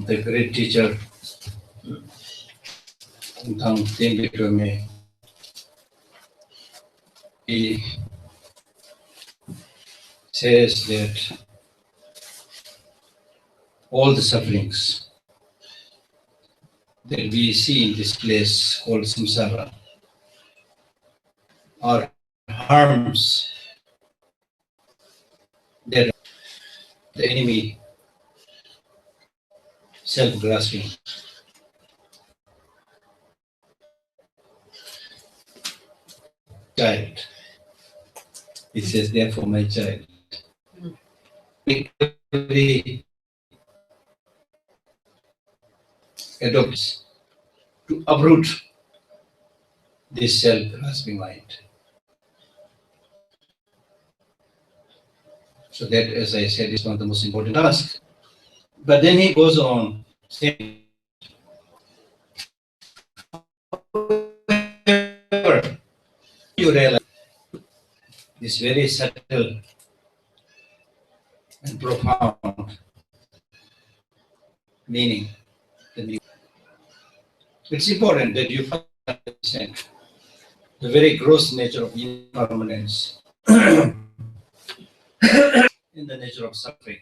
the great teacher, Thang Tin Bikram, he says that all the sufferings that we see in this place called samsara are harms that the enemy self-grasping child. He says, therefore, my child, every adopts to uproot this self-grasping mind. So that, as I said, is one of the most important tasks. But then he goes on saying, you realize this very subtle and profound meaning. It's important that you understand the very gross nature of impermanence in the nature of suffering.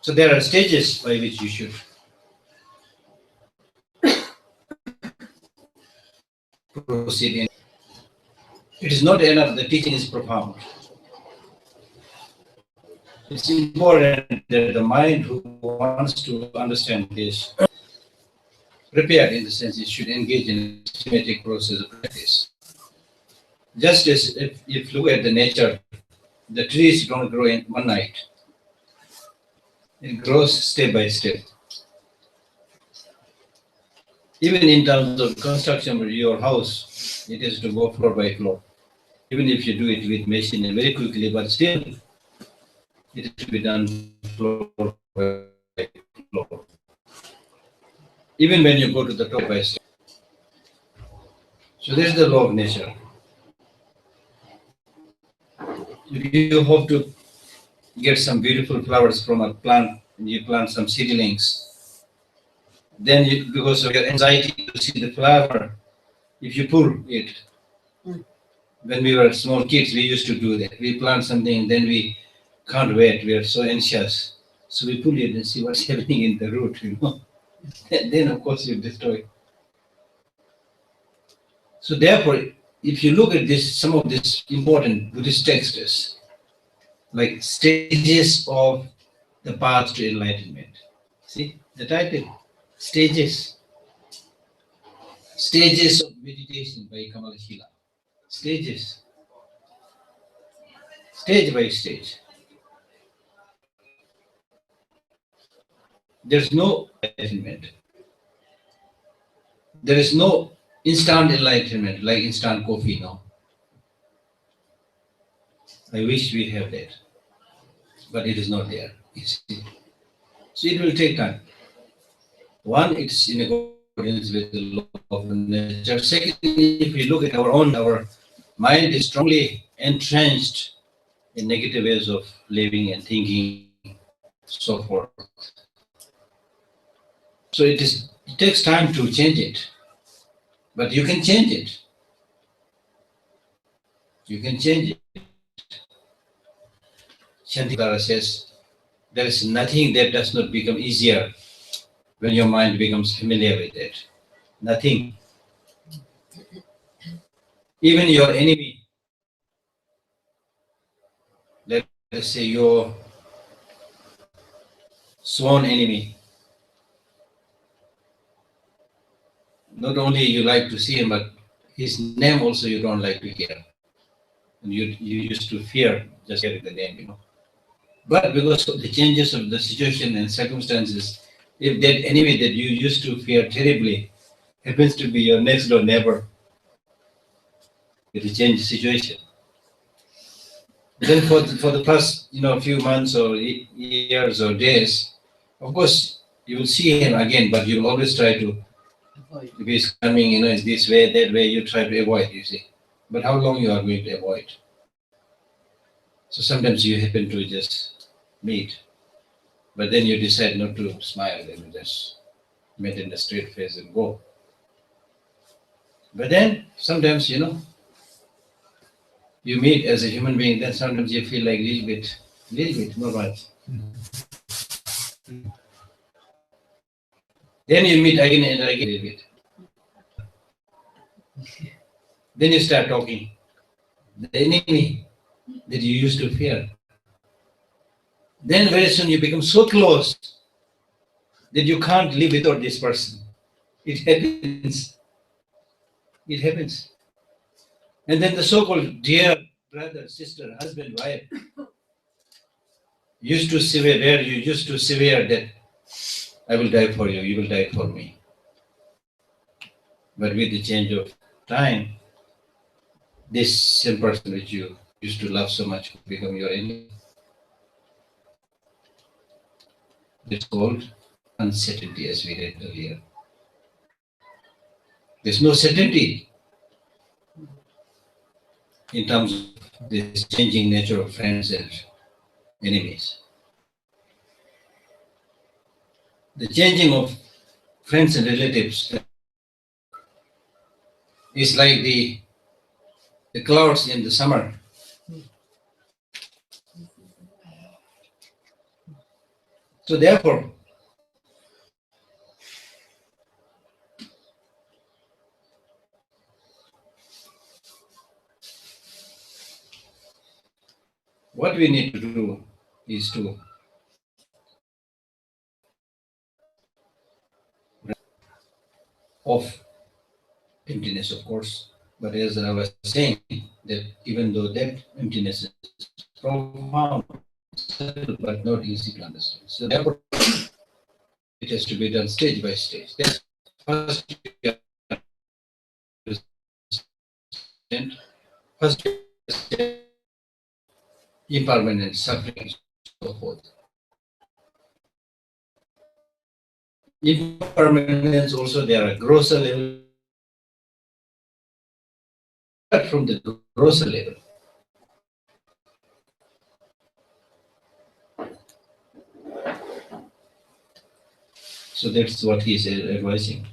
So there are stages by which you should proceed in. It is not enough, the teaching is profound. It's important that the mind who wants to understand this, prepared in the sense it should engage in a systematic process of practice. Just as if you look at the nature, the trees don't grow in one night. It grows step by step. Even in terms of construction of your house, it has to go floor by floor. Even if you do it with machine very quickly, but still it has to be done floor by floor. Even when you go to the top by step. So this is the law of nature. If you hope to get some beautiful flowers from a plant, and you plant some seedlings, then you, because of your anxiety to see the flower, if you pull it, when we were small kids, we used to do that. We plant something, then we can't wait. We are so anxious, so we pull it and see what's happening in the root. Then of course you destroy it. So therefore, if you look at this, some of these important Buddhist texts, like stages of the path to enlightenment. See the title, stages. Stages of meditation by Kamala Shila. Stages. Stage by stage. There's no enlightenment. There is no instant enlightenment like instant coffee, no. I wish we have that, but it is not there. So it will take time. One, it's in accordance with the law of nature. Second, if we look at our mind is strongly entrenched in negative ways of living and thinking, so forth. So it takes time to change it, but you can change it. You can change it. Shantikara says, there is nothing that does not become easier when your mind becomes familiar with it. Nothing. Even your enemy, let's say your sworn enemy, not only you like to see him, but his name also you don't like to hear. And you used to fear just hearing the name, But because of the changes of the situation and circumstances, if that enemy that you used to fear terribly happens to be your next door neighbor, it will change the situation. Then for the past few months or years or days, of course you will see him again, but you will always try to, if he's coming, in this way, that way, you try to avoid, you see. But how long you are going to avoid? So sometimes you happen to just meet. But then you decide not to smile, and you just maintain a straight face and go. But then sometimes, you meet as a human being, then sometimes you feel like little bit, not much. Then you meet again and again a little bit. Then you start talking. The enemy that you used to fear. Then very soon you become so close that you can't live without this person. It happens. It happens. And then the so-called dear brother, sister, husband, wife used to swear, you used to swear that I will die for you, you will die for me. But with the change of time, this same person which you used to love so much will become your enemy. It's called uncertainty, as we read earlier. There's no certainty in terms of this changing nature of friends and enemies. The changing of friends and relatives is like the clouds in the summer. So therefore, what we need to do is to of emptiness, of course. But as I was saying, that even though that emptiness is profound, but not easy to understand. So therefore, it has to be done stage by stage. That's first you have to understand. First you understand impermanent suffering and so forth. Impermanence also, there are grosser level. From the grosser level. So that's what he is advising.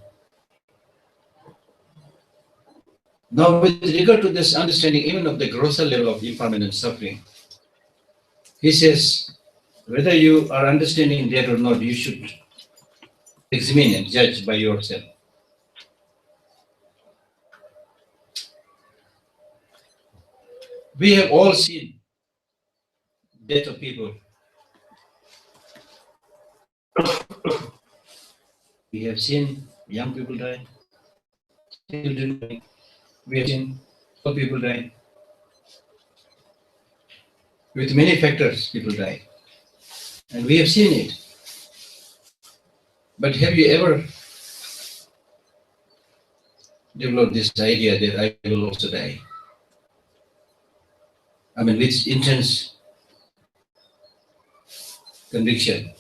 Now, with regard to this understanding even of the grosser level of impermanent suffering, he says, whether you are understanding that or not, you should examine and judge by yourself. We have all seen death of people. We have seen young people die, children die. We have seen old people die. With many factors, people die. And we have seen it. But have you ever developed this idea that I will also die? I mean, with intense conviction.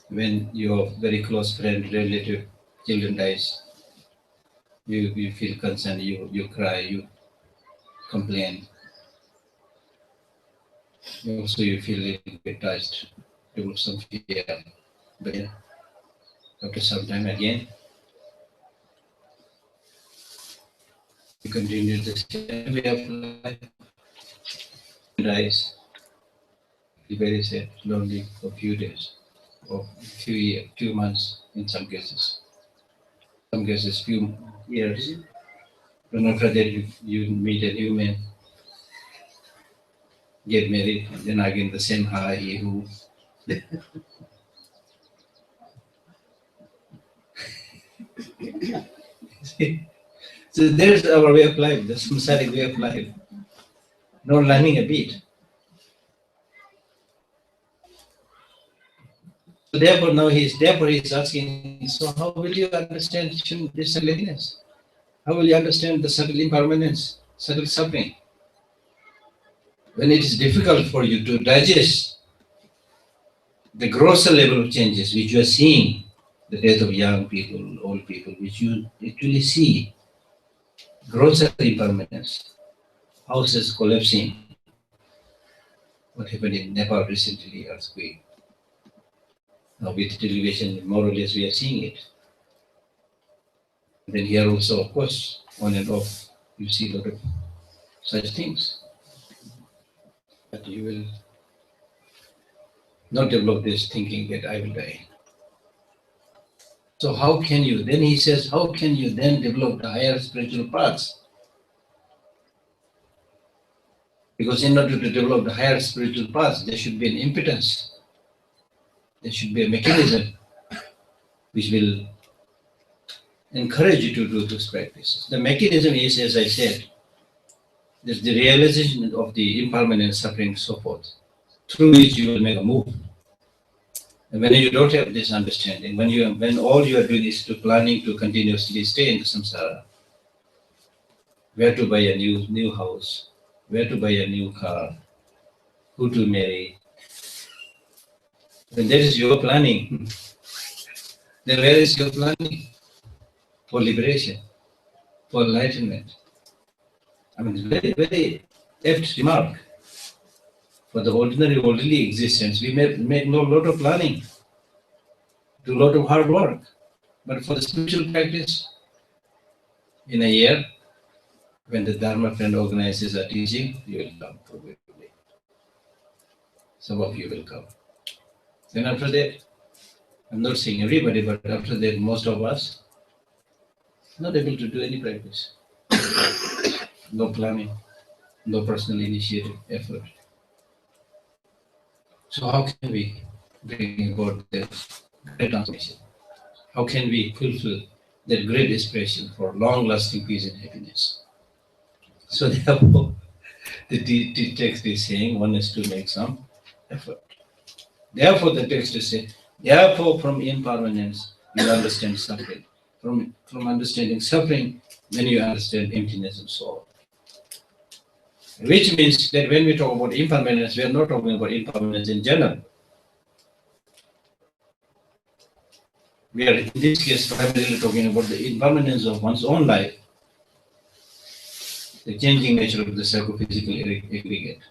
When your very close friend, relative, children dies, you feel concerned, you cry, you complain. Also, you feel a little bit touched, develop some fear. But then, after some time again, you continue the same way of life. Dies, be very sad, lonely for a few days, or few years, few months in some cases. Some cases, few years. Then after that, you meet a new man, get married, and then again the same high who. So there's our way of life, the samsaric way of life. Not learning a bit. So therefore now he's asking, so how will you understand this ugliness? How will you understand the subtle impermanence, subtle suffering? When it is difficult for you to digest the grosser level of changes which you are seeing, the death of young people, old people, which you actually see, grosser impermanence, houses collapsing, what happened in Nepal recently, earthquake. Now with television, more or less we are seeing it. Then here also, of course, on and off, you see a lot of such things. But you will not develop this thinking that I will die. So how can you, then he says, how can you then develop the higher spiritual paths? Because in order to develop the higher spiritual paths, there should be an impotence. There should be a mechanism which will encourage you to do those practices. The mechanism is, as I said, there's the realization of the impermanent suffering, so forth, through which you will make a move. And when you don't have this understanding, when all you are doing is to planning to continuously stay in the samsara, where to buy a new house, where to buy a new car, who to marry, when that is your planning, then where is your planning for liberation, for enlightenment? I mean, it's very, very apt remark. For the ordinary worldly existence, we make no lot of planning, do a lot of hard work. But for the spiritual practice, in a year, when the Dharma friend organizes a teaching, you will come probably. Some of you will come. Then after that, I'm not saying everybody, but after that, most of us not able to do any practice. No planning, no personal initiative, effort. So how can we bring about that great transformation? How can we fulfill that great aspiration for long-lasting peace and happiness? So therefore, the text is saying one has to make some effort. Therefore, the text is saying, therefore, from impermanence, you understand suffering. From understanding suffering, then you understand emptiness of soul. Which means that when we talk about impermanence, we are not talking about impermanence in general. We are, in this case, primarily talking about the impermanence of one's own life, the changing nature of the psychophysical aggregate.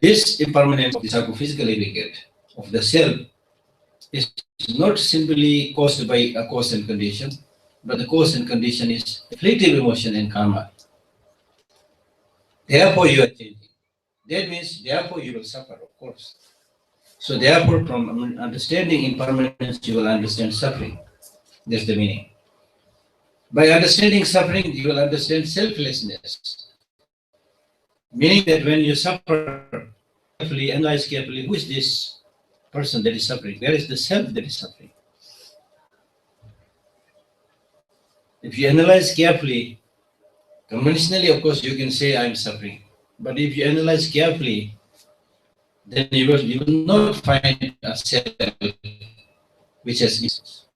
This impermanence of the psychophysical aggregate of the self is not simply caused by a cause and condition, but the cause and condition is afflictive emotion and karma. Therefore, you are changing. That means, therefore, you will suffer, of course. So, therefore, from understanding impermanence, you will understand suffering. That's the meaning. By understanding suffering, you will understand selflessness. Meaning that when you suffer carefully, analyze carefully, who is this person that is suffering? Where is the self that is suffering? If you analyze carefully, conventionally, of course, you can say, I'm suffering. But if you analyze carefully, then you will not find a self which has existence.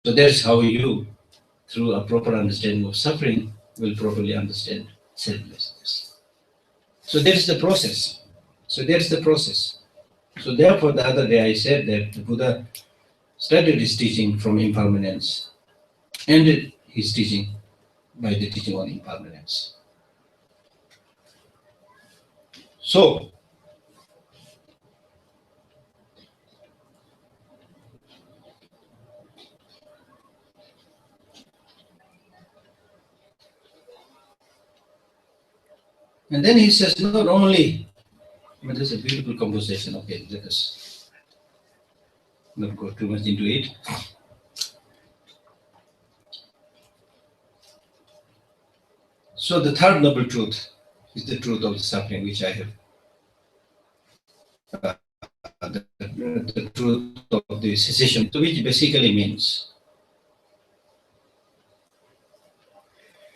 So that's how you, through a proper understanding of suffering, will properly understand selflessness. So that's the process. So therefore, the other day I said that the Buddha started his teaching from impermanence, ended his teaching by the teaching on impermanence. So, and then he says, not only, but there's a beautiful composition. Okay, let us not go too much into it. So the third noble truth is the truth of the suffering, which I have. The truth of the cessation, which basically means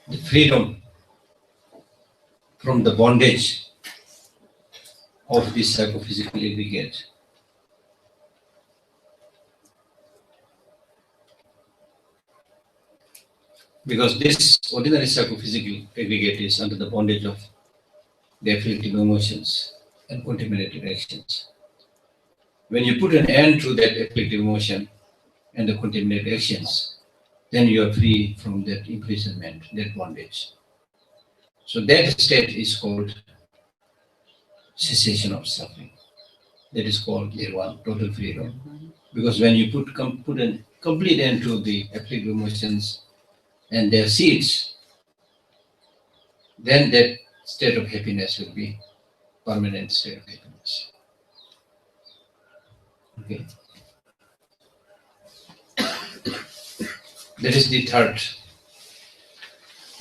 the freedom from the bondage of this psychophysical aggregate. Because this ordinary psychophysical aggregate is under the bondage of the afflictive emotions and contaminated actions. When you put an end to that afflictive emotion and the contaminated actions, then you are free from that imprisonment, that bondage. So that state is called cessation of suffering. That is called nirvana, total freedom. Because when you put a complete end to the afflictive emotions and their seeds, then that state of happiness will be permanent state of happiness. Okay. That is the third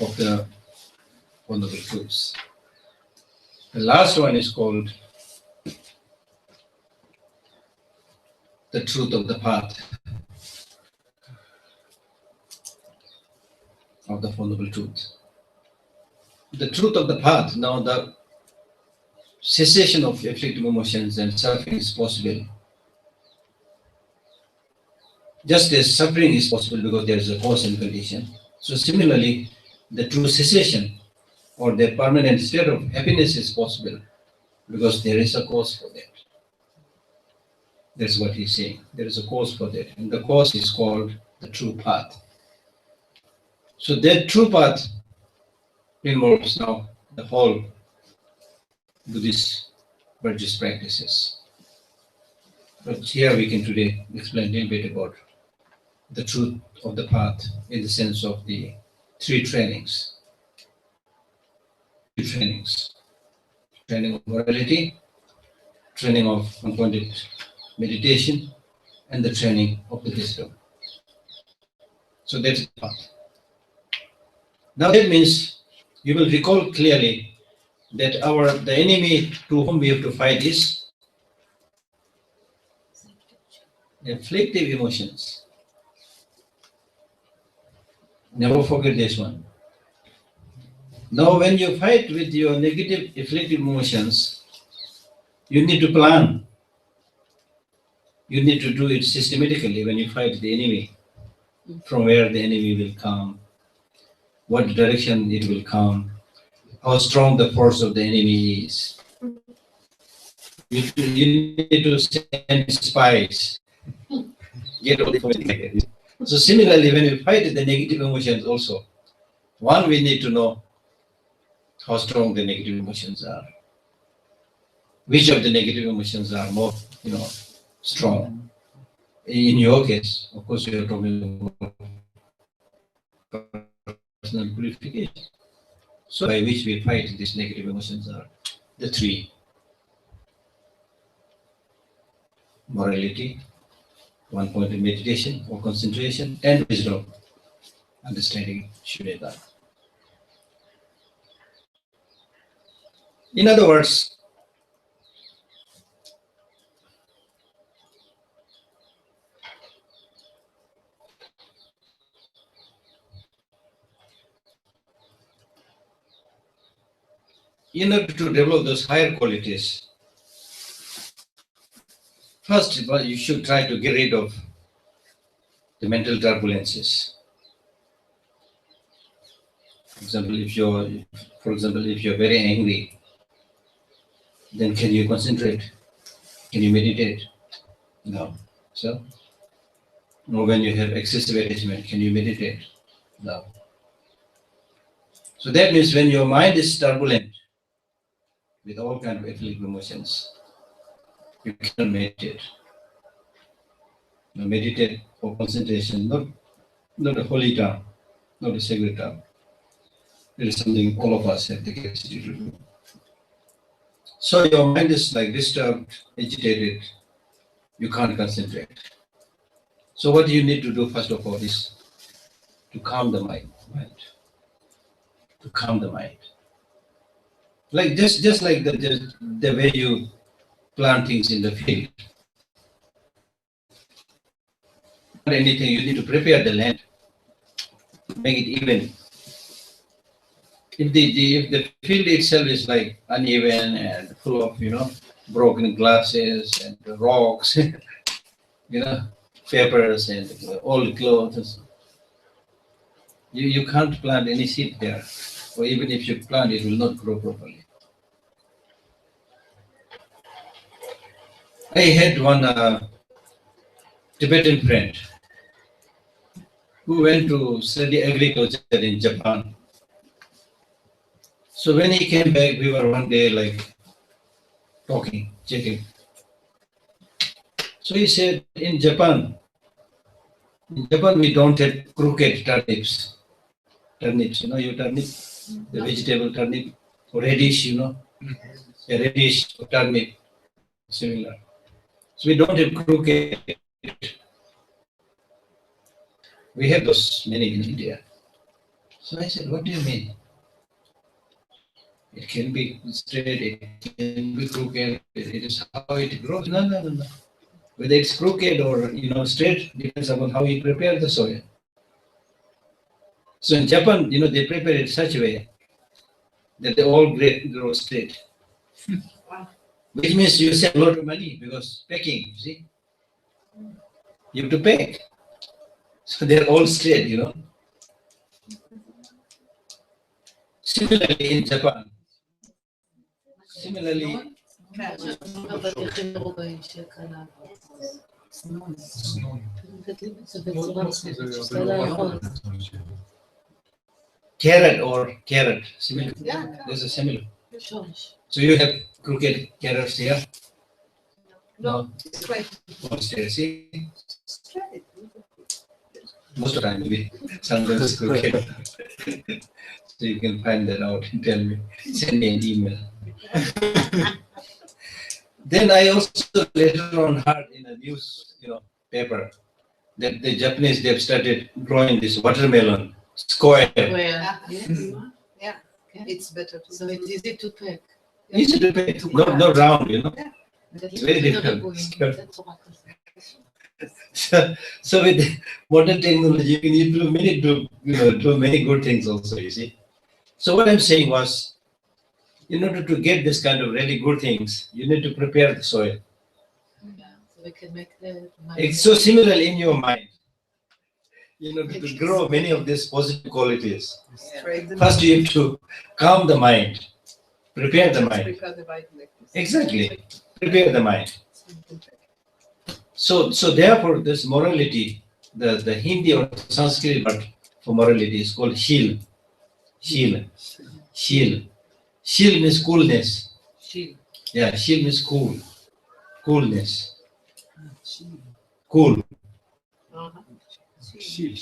of the Wonderful Truths. The last one is called the truth of the path of the Wonderful Truth. The truth of the path, now the cessation of afflictive emotions and suffering is possible. Just as suffering is possible because there is a cause and condition. So similarly, the true cessation or the permanent state of happiness is possible because there is a cause for that. That's what he's saying. There is a cause for that. And the cause is called the true path. So that true path involves now the whole Buddhist virtuous practices. But here we can today explain a little bit about the truth of the path in the sense of the three trainings. Training of morality, training of unpointed meditation, and the training of the wisdom. So that's the path. Now that means you will recall clearly that the enemy to whom we have to fight is afflictive emotions. Never forget this one. Now when you fight with your negative afflictive emotions, you need to plan. You need to do it systematically when you fight the enemy, from where the enemy will come, what direction it will come, how strong the force of the enemy is. You need to send spies, get all the information. So similarly, when we fight the negative emotions also, one, we need to know how strong the negative emotions are. Which of the negative emotions are more, strong? In your case, of course, you are talking about personal purification. So by which we fight these negative emotions are the three: morality, one-pointed meditation or concentration, and wisdom, understanding Shuddha. In other words, in order to develop those higher qualities, first you should try to get rid of the mental turbulences. For example, if you're very angry, then can you concentrate? Can you meditate? No. So, or when you have excessive attachment, can you meditate? No. So that means when your mind is turbulent with all kinds of afflictive emotions, you cannot meditate. Now meditate for concentration, not a holy term, not a sacred term. It is something all of us have the capacity to do. So your mind is like disturbed, agitated, you can't concentrate. So what you need to do first of all is to calm the mind. To calm the mind. Like just like the way you plant things in the field. Not anything, you need to prepare the land, make it even. If the field itself is like uneven and full of broken glasses and rocks, papers and old clothes, you can't plant any seed there. Or even if you plant, it will not grow properly. I had one Tibetan friend who went to study agriculture in Japan. So when he came back, we were one day like talking, checking. So he said, in Japan we don't have crooked turnips. Turnips, you turnip, the vegetable turnip, or radish, a radish or turnip, similar. So we don't have crooked. We have those many in India. So I said, what do you mean? It can be straight, it can be crooked, it is how it grows. No. Whether it's crooked or straight depends upon how you prepare the soil. So in Japan, they prepare it such a way that they all grow straight. Which means you save a lot of money because packing, you see. You have to pack. So they're all straight, Similarly in Japan, carrot, similar. There's a similar. So you have crooked carrots here? No. Straight. See? Most of the time, maybe. Sometimes crooked. So you can find that out and tell me. Send me an email. Then I also later on heard in a news, paper that the Japanese, they've started growing this watermelon square. Yeah, it's better. So it's easy to pack. Easy to pack, not round, Yeah. It's very difficult. So with modern technology, you can do many good things also, you see. So what I'm saying was, in order to get this kind of really good things, you need to prepare the soil. Yeah, so we can make the It's so similar in your mind. To grow many of these positive qualities. First, you have to calm the mind, prepare the mind. Prepare the mind like this. Exactly, prepare the mind. So therefore, this morality, the Hindi or Sanskrit word for morality is called shil. Shil. Shil means coolness. Shil. Yeah, shil means cool. Coolness. Cool. Shil.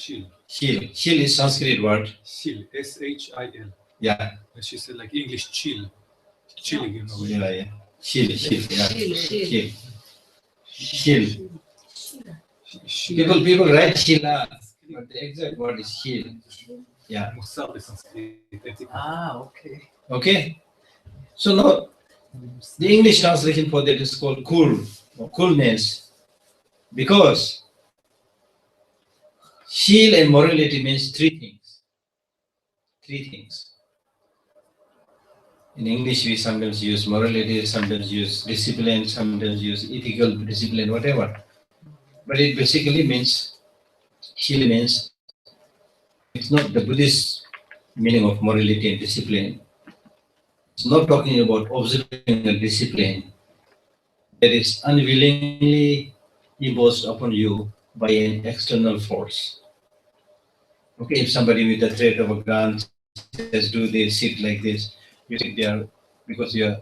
Shil is Sanskrit word. Shil. S-H-I-L. Yeah. She said like English chill. Chilling, Yeah. Shil. Yeah. Shil. People write shila, but the exact word is shil. Yeah. Okay. Okay. So now the English translation for that is called cool or coolness, because shil and morality means three things. Three things. In English, we sometimes use morality, sometimes use discipline, sometimes use ethical discipline, whatever. But it basically means, shil means, it's not the Buddhist meaning of morality and discipline. It's not talking about observing a discipline that is unwillingly imposed upon you by an external force. Okay, if somebody with the threat of a gun says, do this, sit like this, you sit there because you are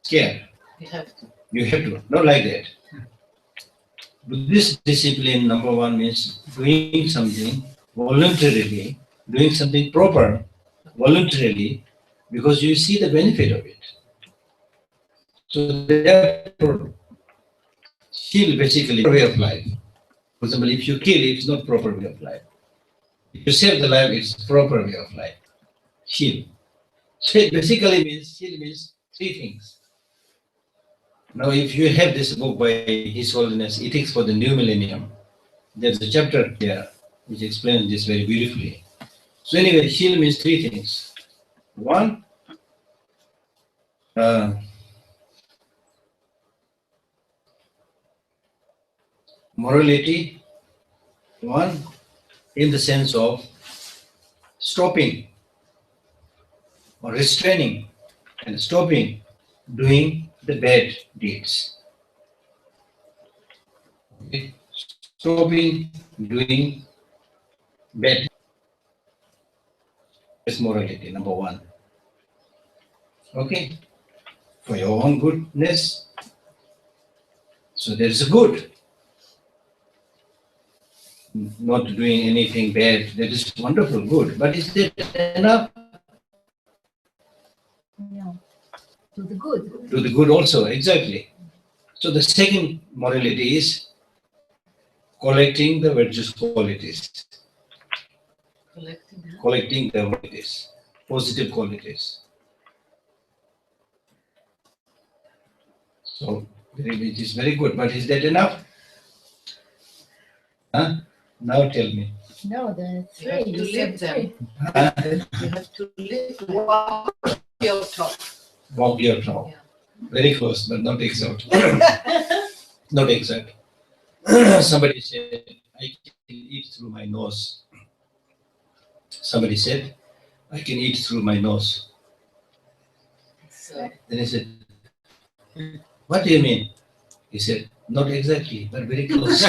scared. We have to. You have to, not like that. Buddhist discipline, number one, means doing something voluntarily, doing something proper voluntarily, because you see the benefit of it. So therefore, kill basically a way of life. For example, if you kill, it's not proper way of life. If you save the life, it's proper way of life. Kill. So it basically means, kill means three things. Now, if you have this book by His Holiness, Ethics for the New Millennium, there's a chapter there which explains this very beautifully. So anyway, Shil means three things. One, morality. One, in the sense of stopping or restraining and stopping doing the bad deeds. Okay. Stopping doing bad. That's morality, number one. Okay. for your own goodness. So there is a good. Not doing anything bad, that is wonderful, good. But is that enough? No. To the good. To the good also, exactly. So the second morality is collecting the virtuous qualities. Collecting the qualities, positive qualities. So it is very good, but is that enough? Huh? Now tell me. No, the You have three. to You said live them. three. Huh? You have to live, walk your talk. Walk your talk. Yeah. Very close, but not exact. Not exact. Somebody said, I can eat through my nose. Somebody said, I can eat through my nose. So, Then I said, what do you mean? He said, not exactly, but very close.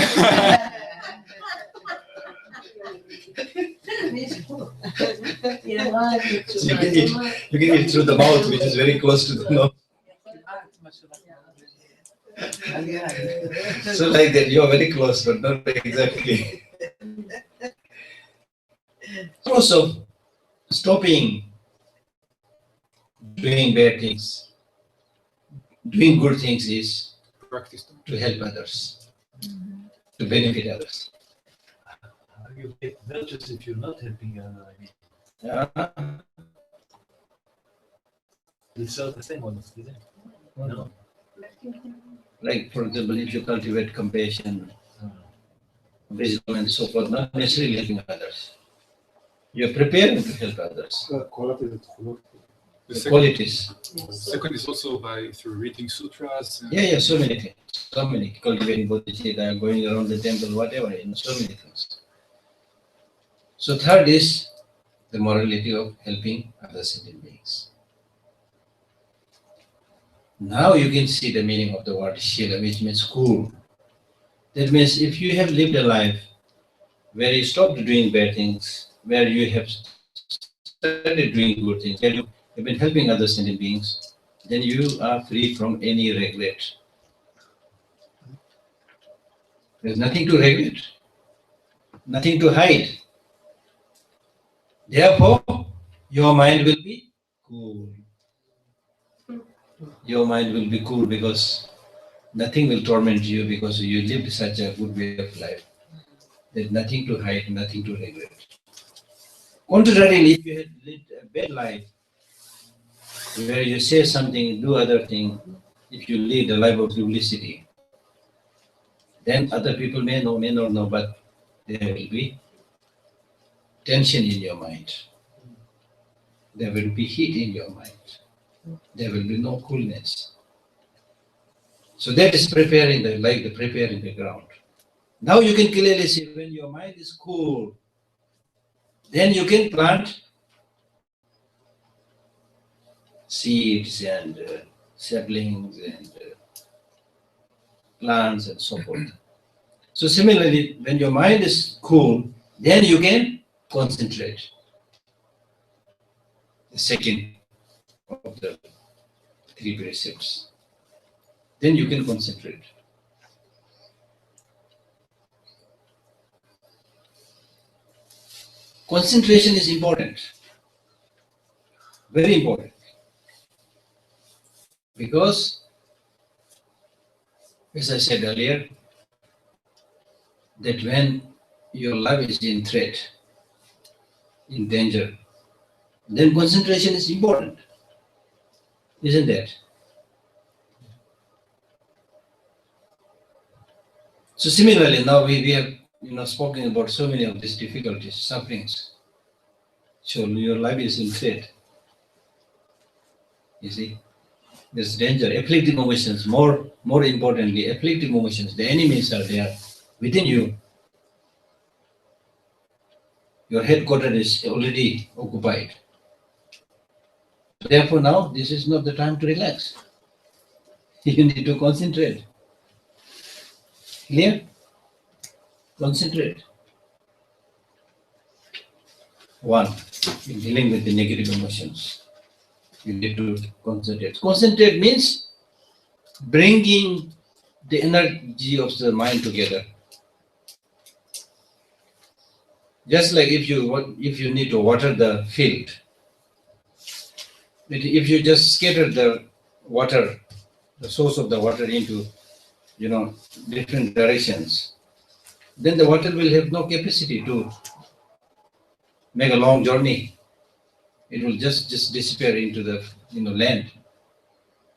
So you can eat through the mouth, which is very close to the nose. So like that, you are very close, but not exactly. Also, stopping doing bad things. Doing good things is Practice. to help others, to benefit others. How do you get virtuous if you're not helping other? I mean, Uh, it's all the same almost, isn't it? No. like, for example, if you cultivate compassion, wisdom, and so forth, not necessarily helping others. You're preparing to help others. The The second, qualities. second is also by through reading sutras. And Yeah, so many things. So many. Cultivating bodhicitta, going around the temple, whatever, so many things. So third is the morality of helping other sentient beings. Now you can see the meaning of the word shila, which means cool. That means if you have lived a life where you stopped doing bad things, where you have started doing good things, where you have been helping other sentient beings, then you are free from any regret. There's nothing to regret, nothing to hide. Therefore, your mind will be cool. Your mind will be cool because nothing will torment you because you lived such a good way of life. There's nothing to hide, nothing to regret. Contrarily, if you had lived a bad life, where you say something, do other thing, if you lead a life of publicity, then other people may know, may not know, but there will be tension in your mind. There will be heat in your mind. There will be no coolness. So that is preparing preparing the ground. Now you can clearly see when your mind is cool, then you can plant seeds and saplings and plants and so forth. So similarly, when your mind is cool, then you can concentrate. The second of the three precepts. Then you can concentrate. Concentration is important. Very important. Because, as I said earlier, that when your life is in threat, in danger, then concentration is important. Isn't that? So similarly, now we have spoken about so many of these difficulties, sufferings. So your life is in threat. You see, there's danger, afflictive emotions. More importantly, afflictive emotions. The enemies are there within you. Your headquarters is already occupied. Therefore, now this is not the time to relax. You need to concentrate. Clear? Concentrate. One, in dealing with the negative emotions. You need to concentrate. Concentrate means bringing the energy of the mind together. Just like if you need to water the field, if you just scatter the water, the source of the water into different directions, then the water will have no capacity to make a long journey. It will just disappear into the land.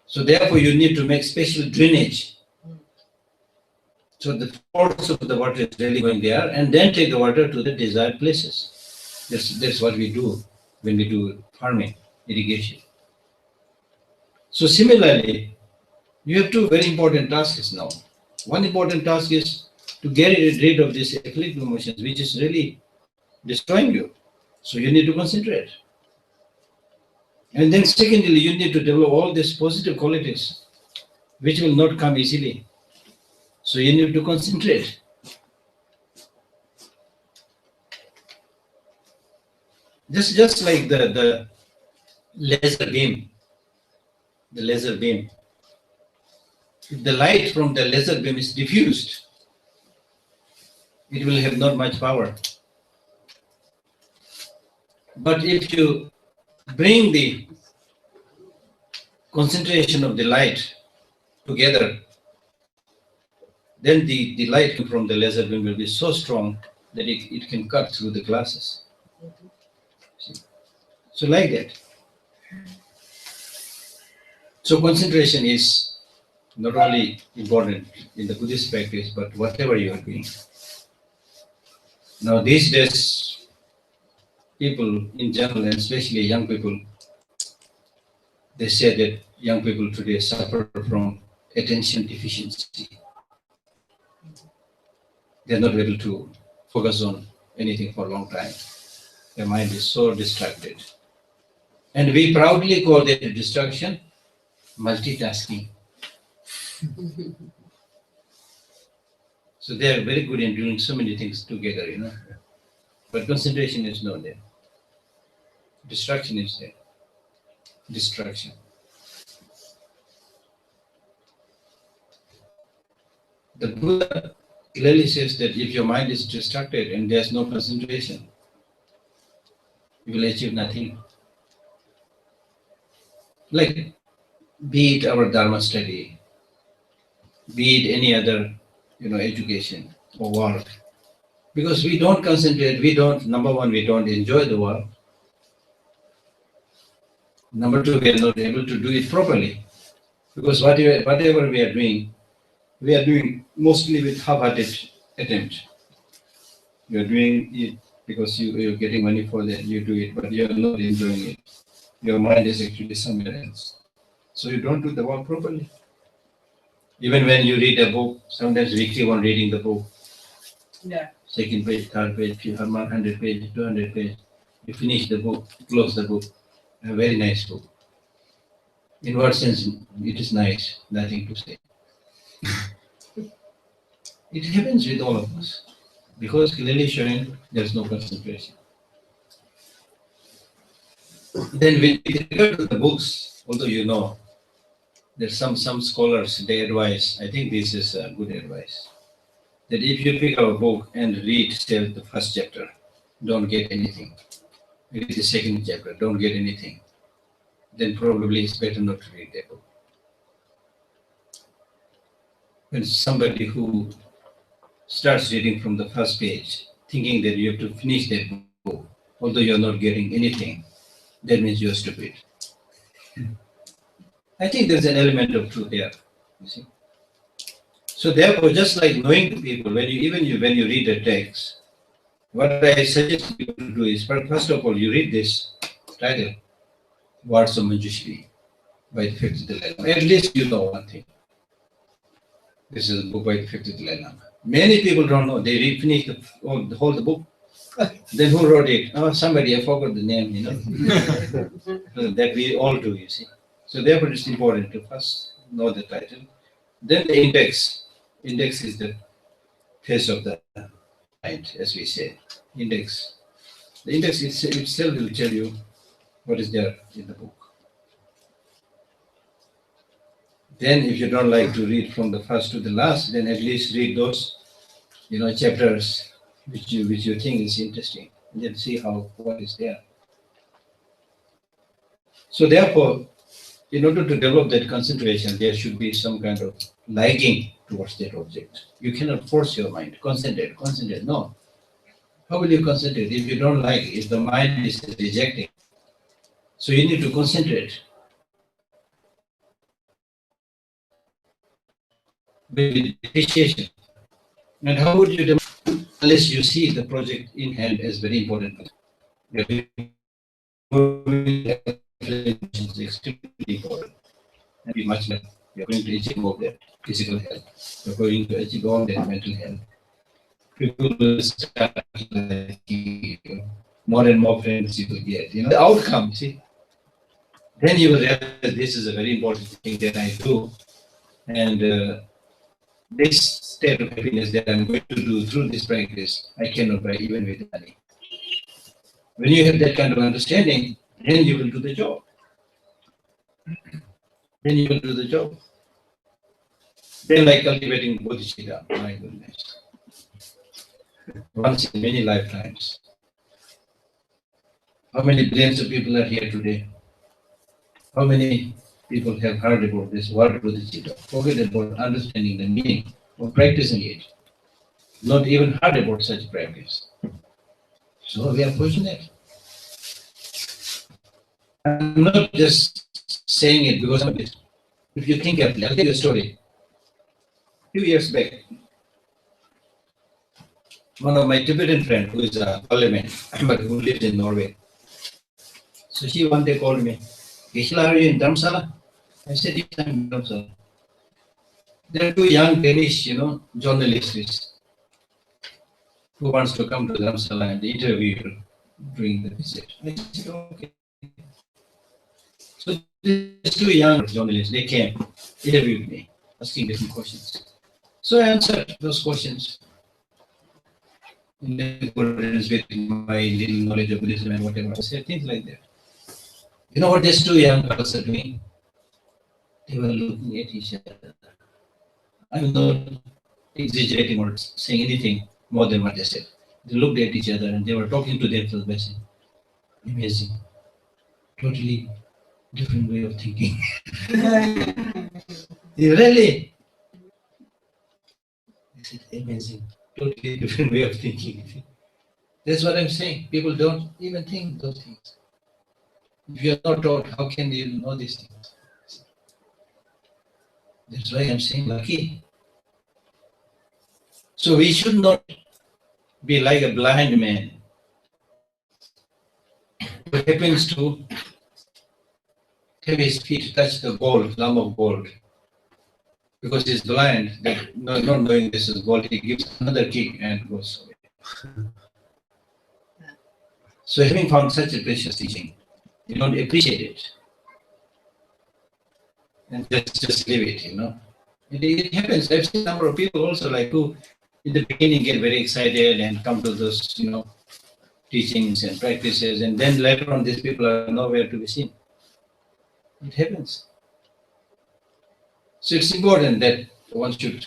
So therefore, you need to make special drainage. So the force of the water is really going there, and then take the water to the desired places. That's what we do when we do farming, irrigation. So similarly, you have two very important tasks now. One important task is to get rid of these eclectic emotions, which is really destroying you. So you need to concentrate. And then secondly, you need to develop all these positive qualities, which will not come easily. So you need to concentrate. Just like the laser beam. The laser beam. If the light from the laser beam is diffused, it will have not much power. But if you bring the concentration of the light together, then the light from the laser beam will be so strong that it can cut through the glasses. See? So like that. So concentration is not only important in the Buddhist practice, but whatever you are doing. Now these days, people in general, and especially young people, they say that young people today suffer from attention deficiency. They're not able to focus on anything for a long time. Their mind is so distracted. And we proudly call that a distraction multitasking. So they are very good in doing so many things together, But concentration is not there. Distraction is there. Distraction. The Buddha clearly says that if your mind is distracted and there's no concentration, you will achieve nothing. Like, be it our Dharma study, be it any other, education or work. Because we don't concentrate, number one, we don't enjoy the work. Number two, we are not able to do it properly. Because whatever we are doing mostly with half-hearted attempt. You are doing it because you're getting money for that, you do it, but you're not enjoying it. Your mind is actually somewhere else. So you don't do the work properly. Even when you read a book, sometimes we keep on reading the book. Yeah. Second page, third page, 100 page, 200 page. You finish the book, close the book. A very nice book. In what sense it is nice? Nothing to say. It happens with all of us. Because clearly showing there's no concentration. Then with regard to the books, although there's some scholars, they advise, I think this is a good advice, that if you pick up a book and read till the first chapter, don't get anything. Read the second chapter, don't get anything. Then probably it's better not to read that book. When somebody who starts reading from the first page, thinking that you have to finish that book, although you're not getting anything, that means you're stupid. I think there's an element of truth there. You see. So therefore, just like knowing the people, when you read a text, what I suggest you to do is, first of all, you read this title, Words of Manjushri, by the fifth Dalai Lama. At least you know one thing. This is a book by the fifth Dalai Lama. Many people don't know. They finish the whole book. Then who wrote it? Oh, somebody, I forgot the name, that we all do, you see. So therefore, it's important to first know the title. Then the index. Index is the face of the mind, as we say. Index. The index itself will tell you what is there in the book. Then if you don't like to read from the first to the last, then at least read those, chapters which you think is interesting, and then see what is there. So therefore, in order to develop that concentration, there should be some kind of liking towards that object. You cannot force your mind, concentrate. No. How will you concentrate if you don't like, if the mind is rejecting? So you need to concentrate. With appreciation. And how would you develop unless you see the project in hand as very important? Is extremely important. And be much better. You're going to achieve all that physical health. You're going to achieve all that mental health. People will start like more and more friends you will get. The outcome, see. Then you will realize this is a very important thing that I do. And this state of happiness that I'm going to do through this practice, I cannot buy even with money. When you have that kind of understanding, then you will do the job. Then you will do the job. Then like cultivating bodhicitta, my goodness. Once in many lifetimes. How many billions of people are here today? How many people have heard about this word bodhicitta? Forget about understanding the meaning or practicing it. Not even heard about such practice. So we are fortunate. I'm not just saying it because of it. If you think carefully, I'll tell you a story. A few years back, one of my Tibetan friends, who is a parliament, but who lives in Norway. So she one day called me, Geshe, are you in Dharamsala? I said, yes, I'm in Dharamsala. There are two young Danish, journalists who wants to come to Dharamsala and interview you during the visit. I said, okay. So these two young journalists, they came, interviewed me, asking different questions. So I answered those questions in accordance with my little knowledge of Buddhism and whatever. I said things like that. You know what these two young girls are doing? They were looking at each other. I'm not exaggerating or saying anything more than what they said. They looked at each other and they were talking to themselves by saying, amazing, totally different way of thinking. Really? I said, amazing, totally different way of thinking. That's what I'm saying. People don't even think those things. If you are not taught, how can you know these things? That's why I'm saying lucky. So we should not be like a blind man who happens to have his feet touch the gold, lump of gold. Because he's blind, that not knowing this is gold, he gives another kick and goes away. So having found such a precious teaching, you don't appreciate it. And just leave it, It happens. I've seen a number of people also like who in the beginning get very excited and come to those, teachings and practices, and then later on these people are nowhere to be seen. It happens. So it's important that one should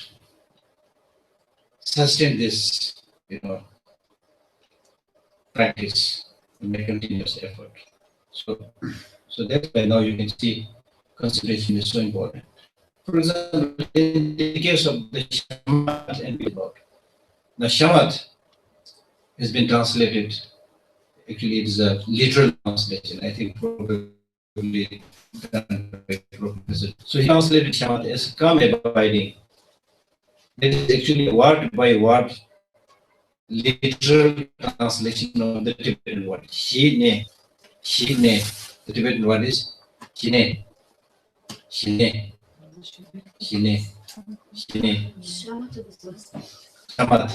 sustain this, practice and make continuous effort. So that's why now you can see concentration is so important. For example, in the case of the shamat and Bidbot, the shamat has been translated. Actually, it is a literal translation. I think probably done by Professor. So he translated shamat as calm abiding. It is actually word by word literal translation of the Tibetan word. Shine. The Tibetan word is shine. Shine. Shine. Shine. Shamat. Shine.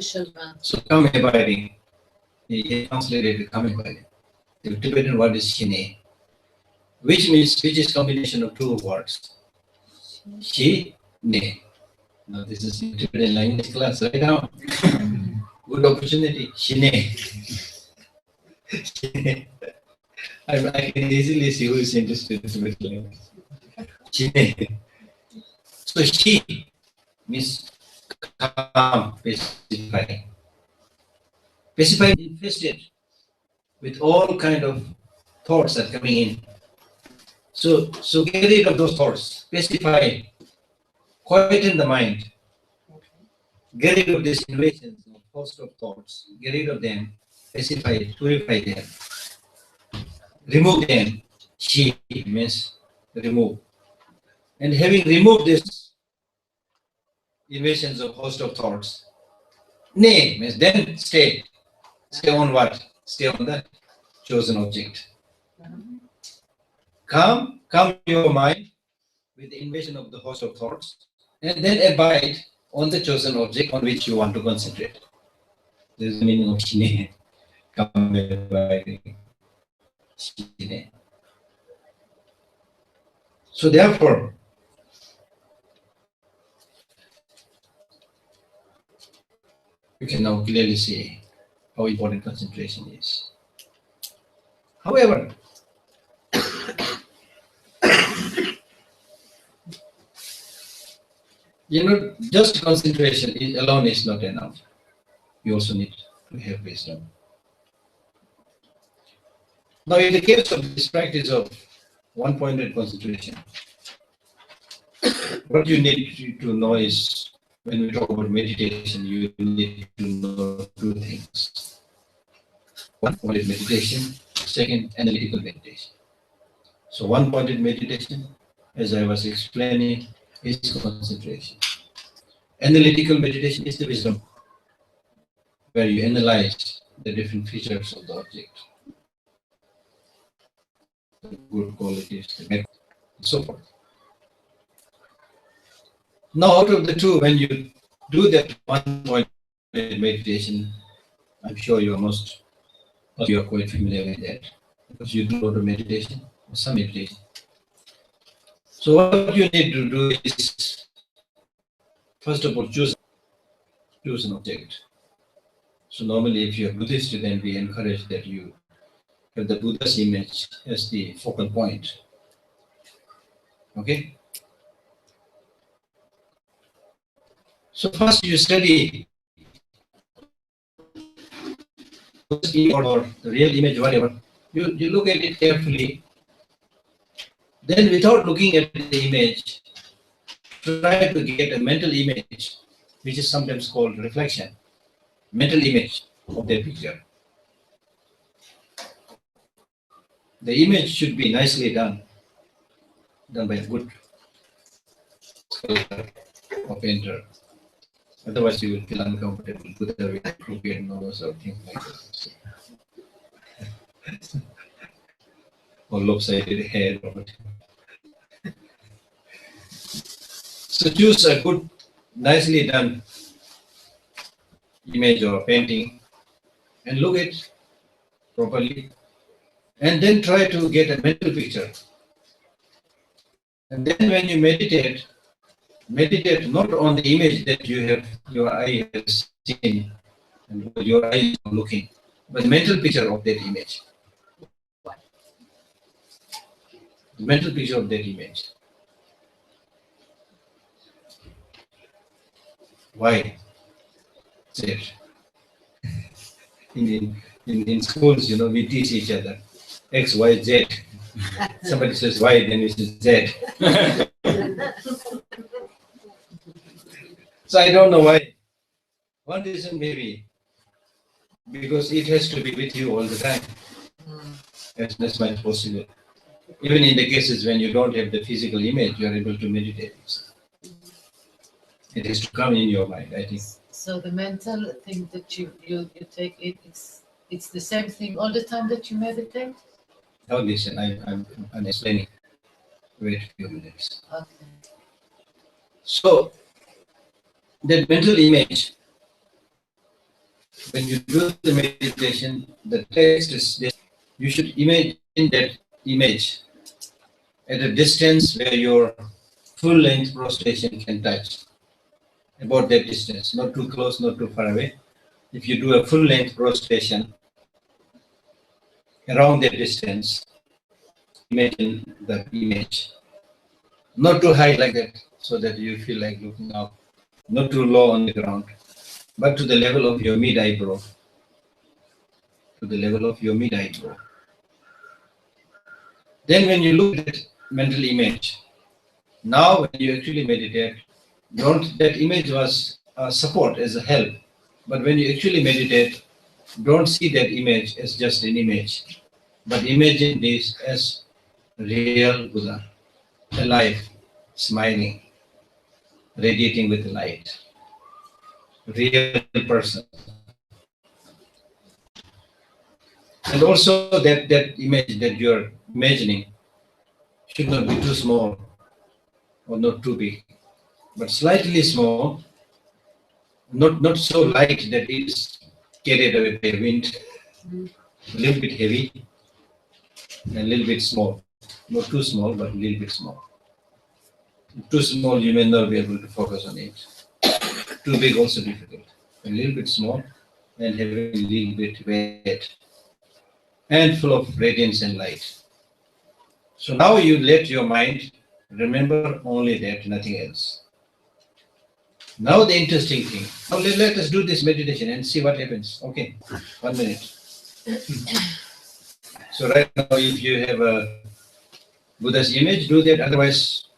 Shine. So come abiding. He translated come abiding. The Tibetan word is shine, which is combination of two words. Shine. Now this is Tibetan language class right now. Good opportunity. Shine. I can easily see who is interested in Tibetan language. Chine. So she means calm, pacify. Pacify infested with all kind of thoughts that are coming in. So get rid of those thoughts. Pacify, quieten the mind. Get rid of these invasions of host of thoughts. Get rid of them. Pacify, purify them. Remove them. She means remove. And having removed these invasions of host of thoughts, nay means then stay. Stay on what? Stay on that chosen object. Calm your mind with the invasion of the host of thoughts, and then abide on the chosen object on which you want to concentrate. This is the meaning of Shine. Calm abiding. Shine. So therefore, you can now clearly see how important concentration is. However, just concentration alone is not enough. You also need to have wisdom. Now, in the case of this practice of one-pointed concentration, what you need to know is, when we talk about meditation, you need to know two things. One-pointed meditation, second, analytical meditation. So one-pointed meditation, as I was explaining, is concentration. Analytical meditation is the wisdom, where you analyze the different features of the object, the good qualities, the bad, and so forth. Now, out of the two, when you do that one-pointed meditation, I'm sure you are quite familiar with that, because you do a lot of meditation, or some meditation. So what you need to do is, first of all, choose an object. So normally, if you're Buddhist, then we encourage that you have the Buddha's image as the focal point. Okay? So first you study or the real image, whatever. You look at it carefully. Then without looking at the image, try to get a mental image, which is sometimes called reflection. Mental image of the picture. The image should be nicely done by a good sculptor or painter. Otherwise, you will feel uncomfortable with the appropriate nose or things like that. Or lopsided head or whatever. So choose a good, nicely done image or painting and look at it properly, and then try to get a mental picture. And then when you meditate not on the image that your eye has seen and your eye is looking, but the mental picture of that image. The mental picture of that image. Why? Z. In schools, we teach each other X, Y, Z. Somebody says Y, then we say Z. So I don't know why. One reason maybe because it has to be with you all the time, as much as possible. Even in the cases when you don't have the physical image, you are able to meditate. It has to come in your mind, I think. So the mental thing that you take, it's the same thing all the time that you meditate? Now listen, I'm explaining. Wait a few minutes. Okay. So, that mental image, when you do the meditation, the text is this. You should imagine that image at a distance where your full-length prostration can touch. About that distance, not too close, not too far away. If you do a full-length prostration, around that distance, imagine the image. Not too high like that, so that you feel like looking up. Not too low on the ground, but to the level of your mid eyebrow. To the level of your mid eyebrow. Then when you look at that mental image, now when you actually meditate, don't that image was a support as a help. But when you actually meditate, don't see that image as just an image, but imagine this as real Buddha, alive, smiling, radiating with light, real person. And also that image that you're imagining should not be too small or not too big, but slightly small, not so light that it is carried away by wind, a little bit heavy, and a little bit small. Not too small, but a little bit small. Too small, you may not be able to focus on it. Too big, also difficult. A little bit small and having a little bit weight and full of radiance and light. So now you let your mind remember only that, nothing else. Now the interesting thing. Now let us do this meditation and see what happens. Okay, 1 minute. So right now, if you have a Buddha's image, do that. Otherwise,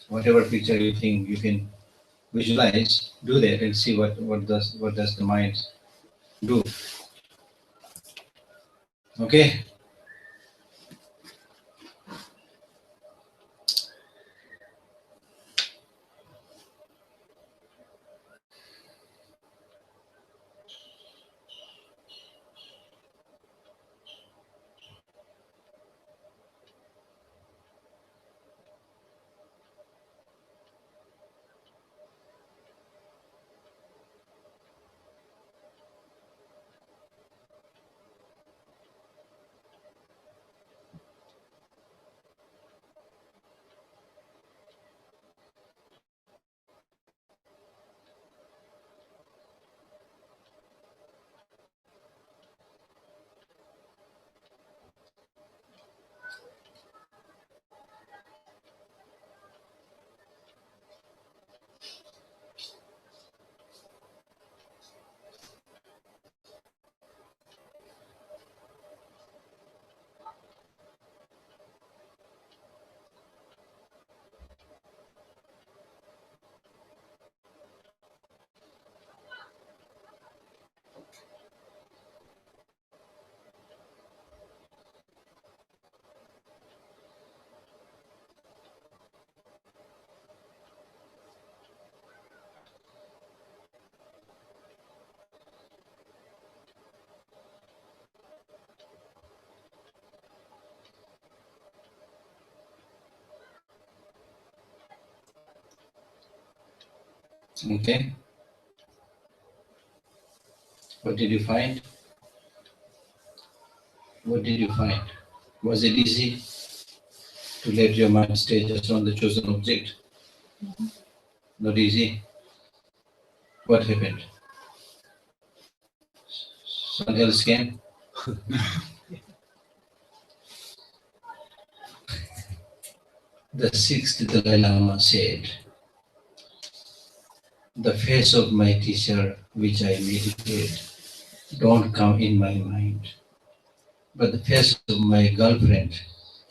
whatever picture you think you can visualize, do that and see what does the mind do. Okay. Okay. What did you find? What did you find? Was it easy to let your mind stay just on the chosen object? Not easy. What happened? Someone else came? The sixth Dalai Lama said, the face of my teacher which I meditate don't come in my mind, but the face of my girlfriend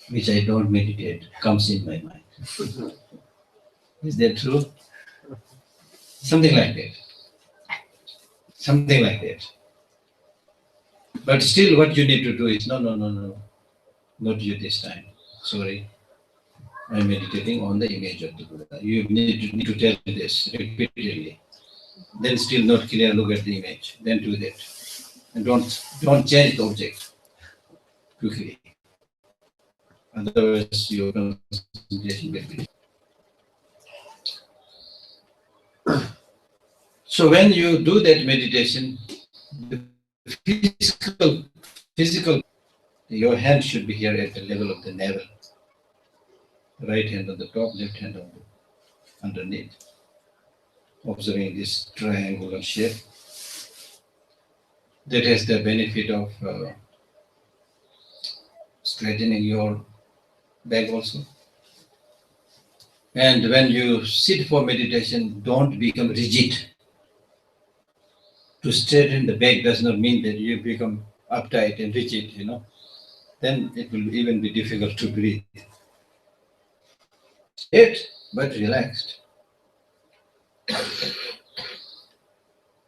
which I don't meditate comes in my mind. Is that true? Something like that. Something like that. But still what you need to do is, no, not you this time. Sorry. I'm meditating on the image of the Buddha. You need to tell this repeatedly. Then still not clear, look at the image. Then do that. And don't change the object quickly. Otherwise your concentration will be. So when you do that meditation, the physical, your hand should be here at the level of the navel. Right hand on the top, left hand on the underneath. Observing this triangular shape. That has the benefit of straightening your back also. And when you sit for meditation, don't become rigid. To straighten the back does not mean that you become uptight and rigid, Then it will even be difficult to breathe. Straight, but relaxed.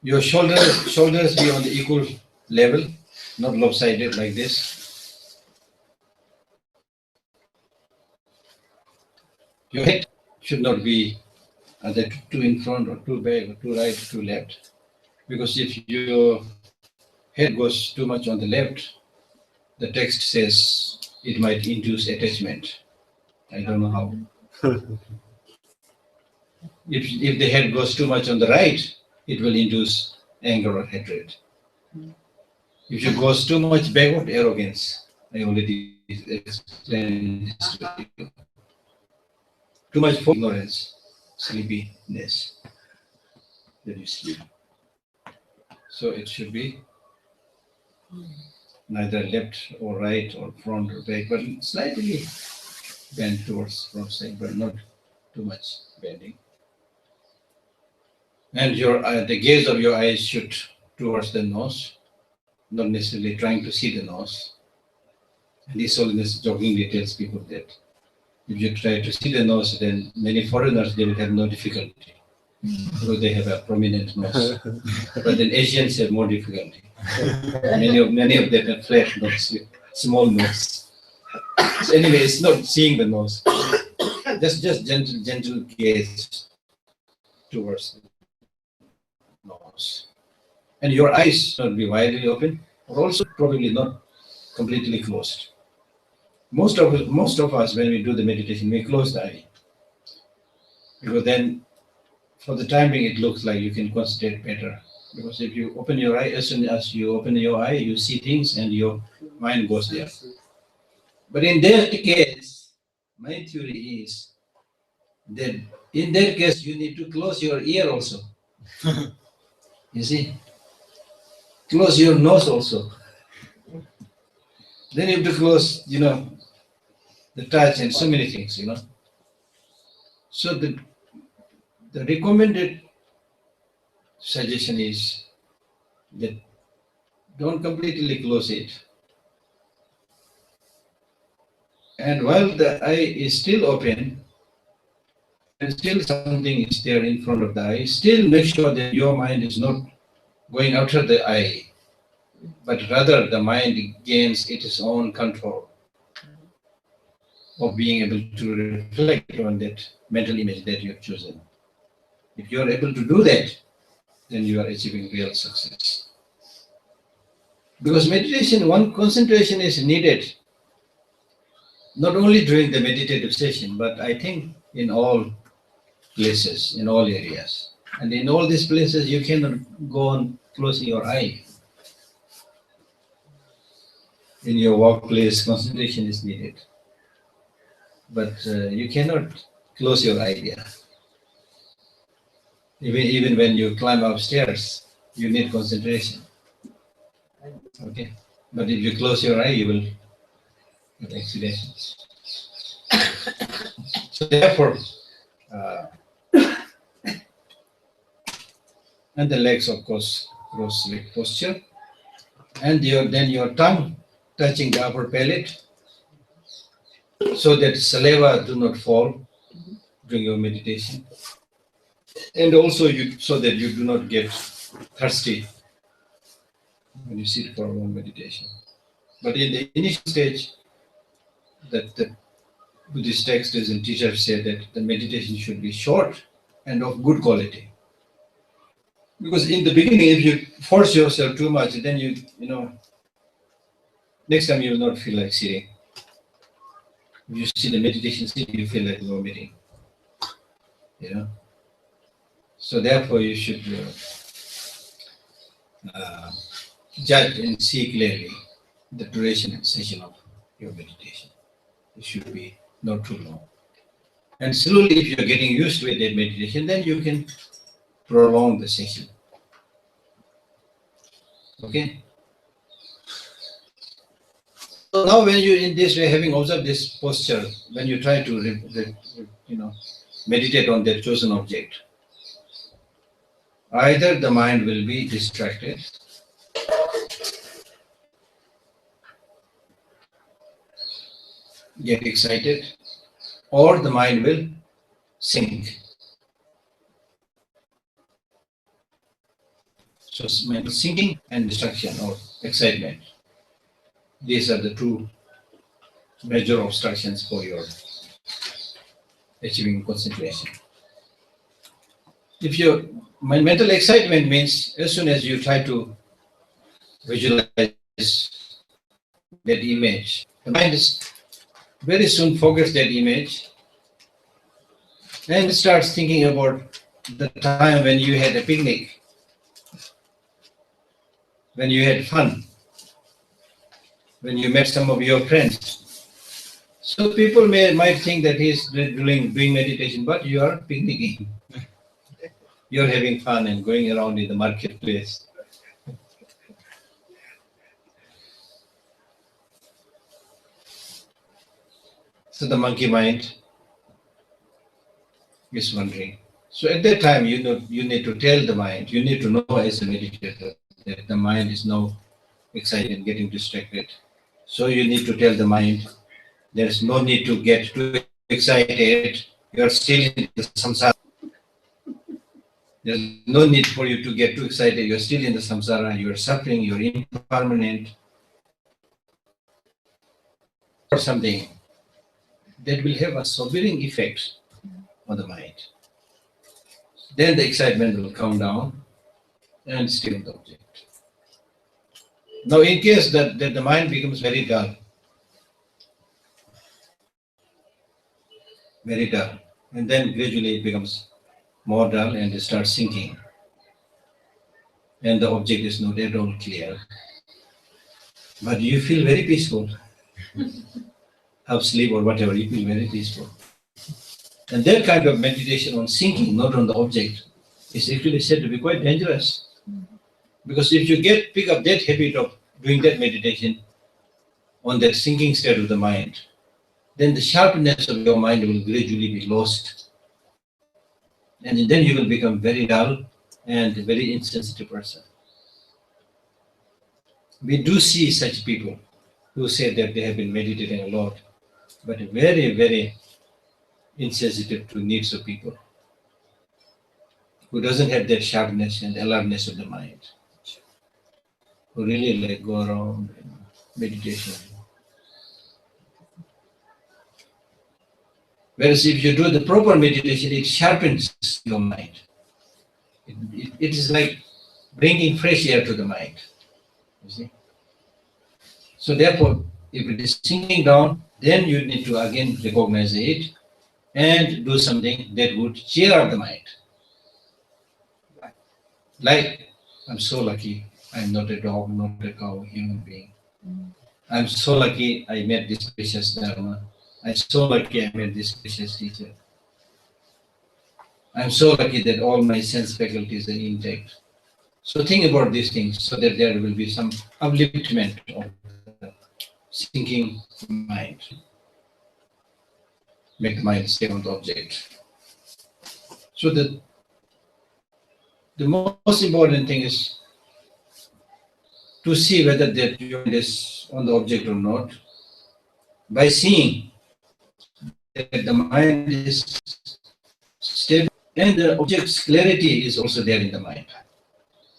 Your shoulders be on the equal level, not lopsided like this. Your head should not be either too in front or too back or too right or too left. Because if your head goes too much on the left, the text says it might induce attachment. I don't know how. If the head goes too much on the right, it will induce anger or hatred. If it goes too much backward, arrogance. I already explained this to you. Too much for ignorance, sleepiness. Then you sleep. So it should be neither left or right or front or back, but slightly bent towards front side, but not too much bending. And the gaze of your eyes should towards the nose, not necessarily trying to see the nose. And this holiness jokingly tells people that if you try to see the nose, then many foreigners, they will have no difficulty because they have a prominent nose. But then Asians have more difficulty. Many of them have flat nose, small nose. So anyway, it's not seeing the nose. Just gentle gaze towards the nose. And your eyes should not be widely open, or also probably not completely closed. Most of us, when we do the meditation, we close the eye. Because then, for the time being, it looks like you can concentrate better. Because if you open your eye, as soon as you open your eye, you see things and your mind goes there. But in that case, my theory is that in that case, you need to close your ear also. You see? Close your nose also. Then you have to close, the touch and so many things, So the recommended suggestion is that don't completely close it. And while the eye is still open, and still something is there in front of the eye, still make sure that your mind is not going after the eye, but rather the mind gains its own control of being able to reflect on that mental image that you have chosen. If you are able to do that, then you are achieving real success. Because meditation, one concentration is needed, not only during the meditative session, but I think in all places, in all areas. And in all these places, you cannot go on closing your eye. In your workplace, concentration is needed. But you cannot close your eye there. Even when you climb upstairs, you need concentration. Okay? But if you close your eye, you will have accidents. So therefore, and the legs, of course, cross-leg posture. And then your tongue touching the upper palate, so that saliva do not fall during your meditation. And also so that you do not get thirsty when you sit for a long meditation. But in the initial stage, that the Buddhist texts and teachers say that the meditation should be short and of good quality. Because in the beginning, if you force yourself too much, then next time you will not feel like sitting. If you see the meditation sitting, you feel like vomiting. So therefore, you should judge and see clearly the duration and session of your meditation. It should be not too long. And slowly, if you're getting used to that meditation, then you can prolong the session. Okay? So now when you in this way, having observed this posture, when you try to meditate on that chosen object, either the mind will be distracted, get excited, or the mind will sink. So mental sinking and distraction or excitement. These are the two major obstructions for your achieving concentration. If your mental excitement means as soon as you try to visualize that image, the mind is very soon forgets that image and starts thinking about the time when you had a picnic, when you had fun, when you met some of your friends. So people might think that he's doing meditation, but you are picnicking. You're having fun and going around in the marketplace. So the monkey mind is wondering. So at that time, you need to tell the mind, you need to know as a meditator that the mind is now excited and getting distracted. So you need to tell the mind, there's no need to get too excited. You are still in the samsara. There's no need for you to get too excited. You're still in the samsara. You're suffering. You're impermanent. Or something that will have a sobering effect on the mind. Then the excitement will come down and stay on the object. Now, in case that the mind becomes very dull, and then gradually it becomes more dull and it starts sinking, and the object is not at all clear, but you feel very peaceful, have sleep or whatever, you feel very peaceful. And that kind of meditation on sinking, not on the object, is actually said to be quite dangerous. Because if you pick up that habit of doing that meditation on that sinking state of the mind, then the sharpness of your mind will gradually be lost. And then you will become very dull and a very insensitive person. We do see such people who say that they have been meditating a lot, but very, very insensitive to needs of people, who doesn't have that sharpness and alertness of the mind, who really go around meditation. Whereas if you do the proper meditation, it sharpens your mind. It is like bringing fresh air to the mind. You see? So therefore, if it is sinking down, then you need to again recognize it and do something that would cheer up the mind. Like, I'm so lucky, I'm not a dog, not a cow, human being. I'm so lucky I met this precious Dharma. I'm so lucky I met this precious teacher. I'm so lucky that all my sense faculties are intact. So think about these things so that there will be some upliftment of the sinking mind. Make the mind stay on the object. So the most important thing is to see whether that your mind is on the object or not by seeing that the mind is stable and the object's clarity is also there in the mind.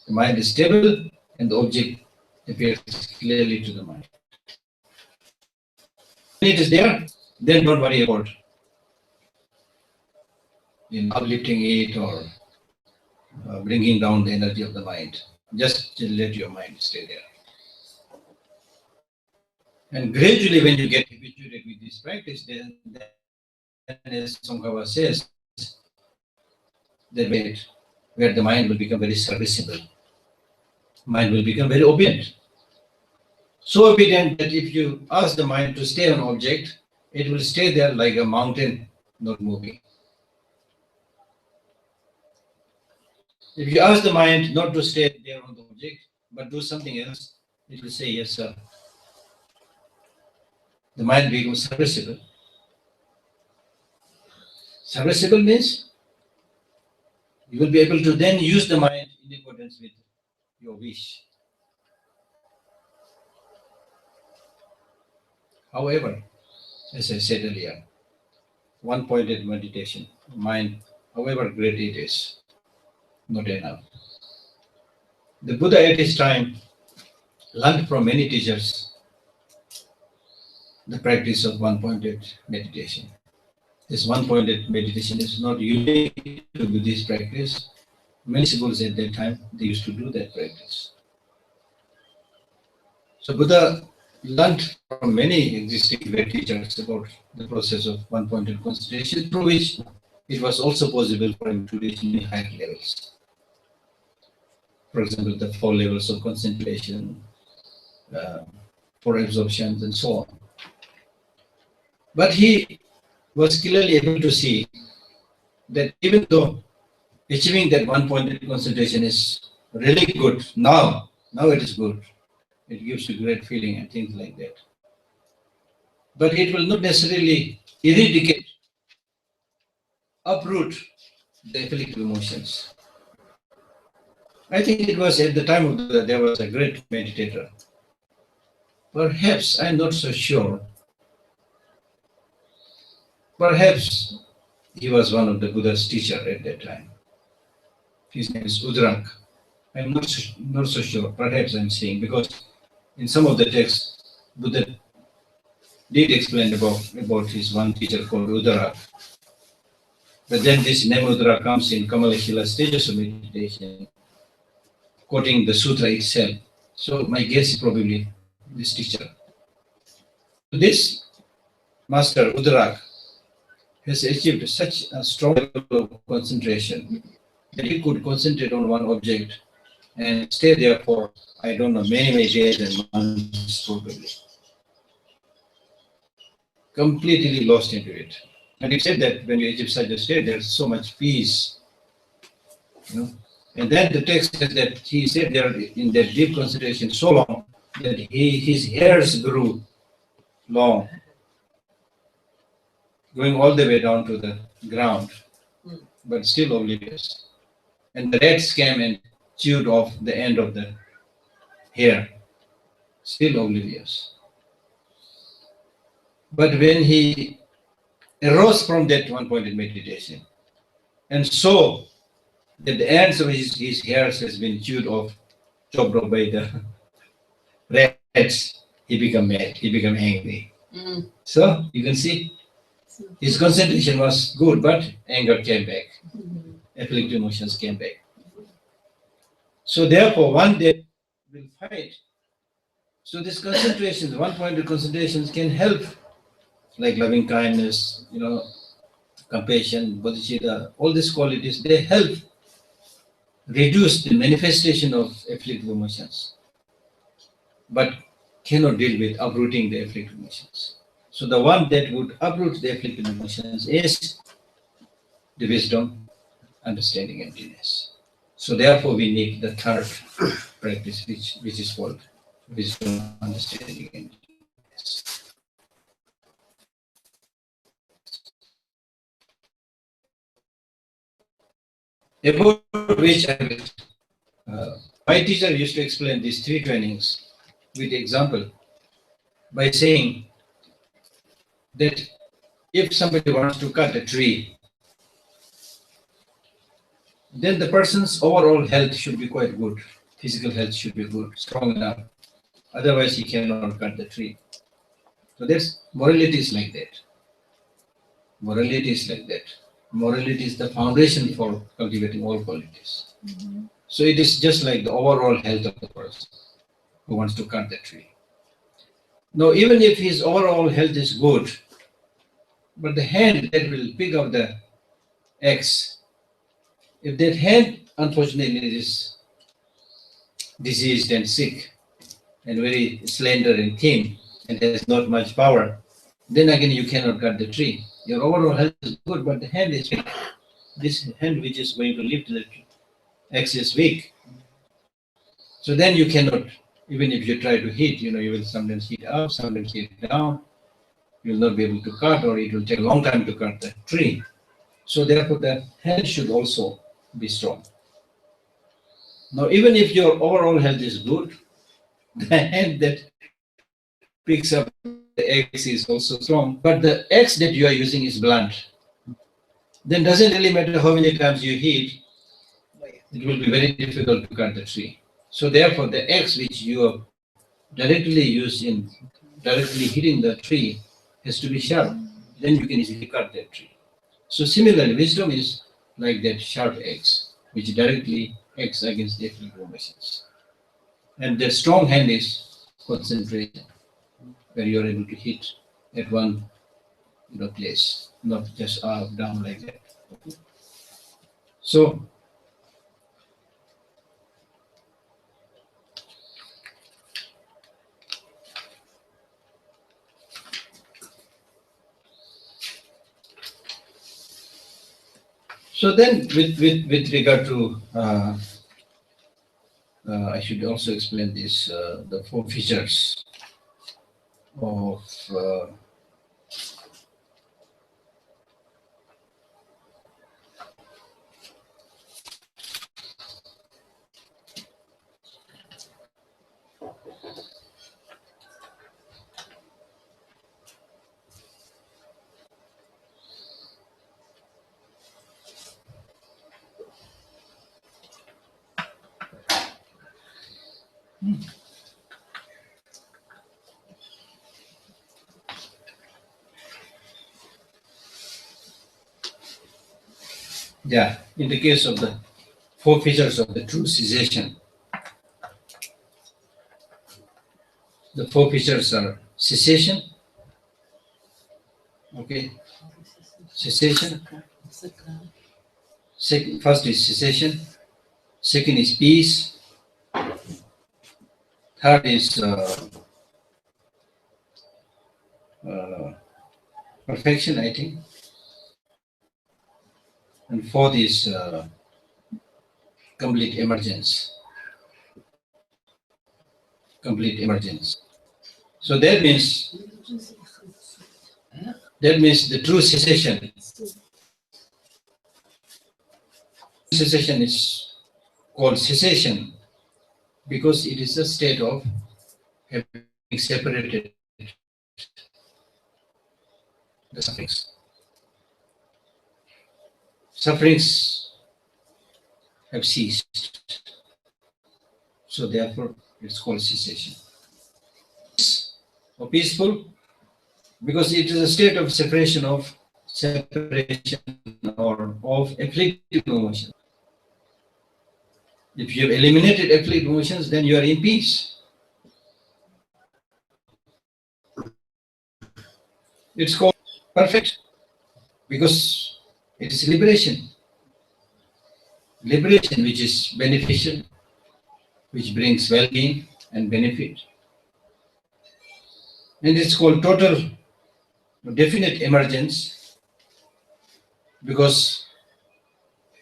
The mind is stable and the object appears clearly to the mind. When it is there, then don't worry about uplifting it or bringing down the energy of the mind. Just let your mind stay there. And gradually, when you get habituated with this practice, then as Sanghawa says, that where the mind will become very serviceable. Mind will become very obedient. So obedient that if you ask the mind to stay on object, it will stay there like a mountain, not moving. If you ask the mind not to stay there on the object, but do something else, it will say, yes, sir. the mind becomes serviceable. Serviceable means you will be able to then use the mind in accordance with your wish. However, as I said earlier, one-pointed meditation, mind, however great it is, not enough. The Buddha at his time learned from many teachers the practice of one-pointed meditation. This one-pointed meditation is not unique to Buddhist practice. Many schools at that time, they used to do that practice. So Buddha learned from many existing great teachers about the process of one-pointed concentration, through which it was also possible for him to reach many higher levels. For example, the 4 levels of concentration, 4 absorptions, and so on. But he was clearly able to see that even though achieving that one-pointed concentration is really good now it is good. It gives you great feeling and things like that. But it will not necessarily eradicate, uproot the afflictive emotions. I think it was at the time of Buddha, there was a great meditator. Perhaps, I'm not so sure. Perhaps he was one of the Buddha's teacher at that time. His name is Udrak. I'm not so sure. Perhaps I'm saying, because in some of the texts, Buddha did explain about his one teacher called Udrak. But then this name Udrak comes in Kamalashila stages of meditation, quoting the sutra itself. So my guess is probably this teacher. This master Udrak has achieved such a strong level of concentration that he could concentrate on one object and stay there for, I don't know, many days and months probably. Completely lost into it. And he said that when you achieve such a state, there's so much peace. And then the text says that he stayed there in that deep concentration so long that his hairs grew long, going all the way down to the ground, but still oblivious. And the rats came and chewed off the end of the hair, still oblivious. But when he arose from that one-pointed meditation and saw that the ends of his hairs has been chewed off, chopped off by the rats, he became mad, he became angry. So you can see his concentration was good, but anger came back. Afflictive emotions came back. So therefore, one day will fight. So this concentration, one-pointed concentrations can help, like loving kindness, compassion, bodhicitta, all these qualities, they help reduce the manifestation of afflictive emotions, but cannot deal with uprooting the afflictive emotions. So the one that would uproot the afflictive emotions is the wisdom, understanding, emptiness. So therefore we need the third practice, which is called wisdom, understanding, emptiness. About which my teacher used to explain these 3 trainings with example by saying that if somebody wants to cut a tree, then the person's overall health should be quite good. Physical health should be good, strong enough. Otherwise, he cannot cut the tree. So morality is like that. Morality is like that. Morality is the foundation for cultivating all qualities. So it is just like the overall health of the person who wants to cut the tree. Now, even if his overall health is good, but the hand that will pick up the axe, if that hand unfortunately is diseased and sick and very slender and thin and has not much power, then again you cannot cut the tree. Your overall health is good, but the hand is weak. This hand which is going to lift the axe is weak. So then you cannot, even if you try to hit, you will sometimes hit up, sometimes hit down. you will not be able to cut, or it will take a long time to cut the tree. So therefore, the hand should also be strong. Now, even if your overall health is good, the hand that picks up the axe is also strong, but the axe that you are using is blunt. Then doesn't really matter how many times you hit, it will be very difficult to cut the tree. So therefore, the axe which you are directly used in directly hitting the tree has to be sharp. Then you can easily cut that tree. So similarly, wisdom is like that sharp axe, which directly acts against the afflictive emotions. And the strong hand is concentration, where you are able to hit at one place, not just up, down like that. So then with regard to I should also explain this the four features of in the case of the four features of the true cessation. The four features are cessation, okay, cessation. First is cessation, second is peace, third is perfection, I think, and fourth is complete emergence. Complete emergence. So that means the true cessation. Cessation is called cessation because it is a state of having separated the sufferings. Sufferings have ceased. So therefore, it's called cessation. Or peaceful, because it is a state of separation or of afflictive emotions. If you have eliminated afflictive emotions, then you are in peace. It's called perfect because it is liberation. Liberation which is beneficial, which brings well-being and benefit. And it's called total definite emergence because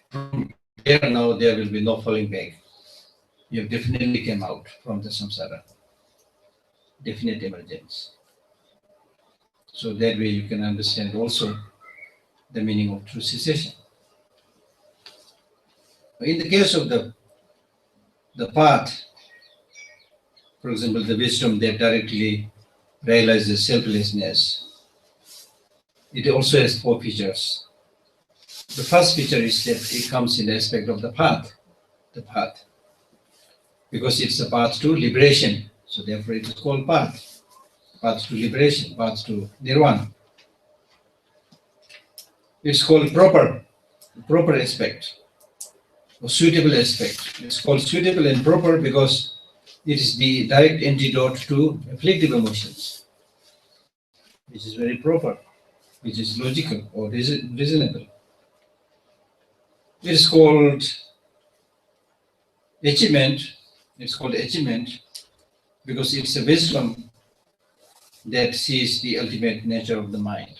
from there now there will be no falling back. You have definitely came out from the samsara. Definite emergence. So that way you can understand also the meaning of true cessation. In the case of the path, for example, the wisdom that directly realizes selflessness, it also has four features. The first feature is that it comes in the aspect of the path, because it's a path to liberation. So therefore it is called path to liberation, path to nirvana. It's called proper aspect, or suitable aspect. It's called suitable and proper because it is the direct antidote to afflictive emotions, which is very proper, which is logical or reasonable. It is called achievement. It's called achievement because it's a wisdom that sees the ultimate nature of the mind.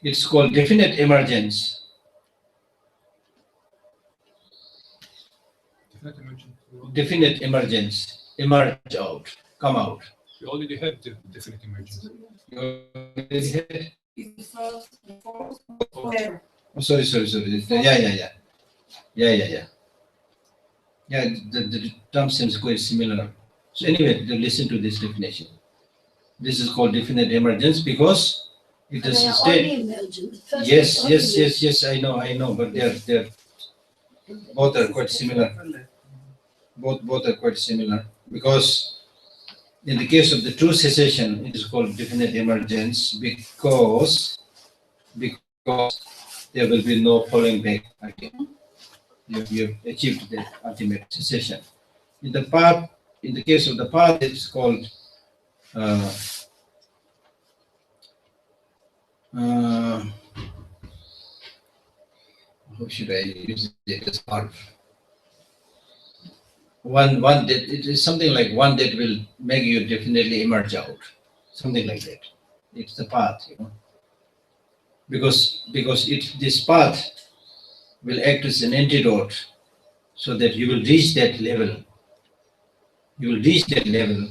It's called definite emergence. Definite emergence, emerge out, come out. We already have the definite emergence. You already had? The fourth, Oh, where? Oh, sorry. Yeah. Yeah, the term seems quite similar. So anyway, listen to this definition. This is called definite emergence because it is They are state. only emergent. First one is only emergent. Yes. I know, but they're both are quite similar. Both are quite similar because in the case of the true cessation, it is called definite emergence because there will be no falling back again. You've achieved the ultimate cessation. In the case of the path, it's called uh, how should I use it as part? One that it is something like one that will make you definitely emerge out, something like that. It's the path, because this path will act as an antidote, so that you will reach that level. You will reach that level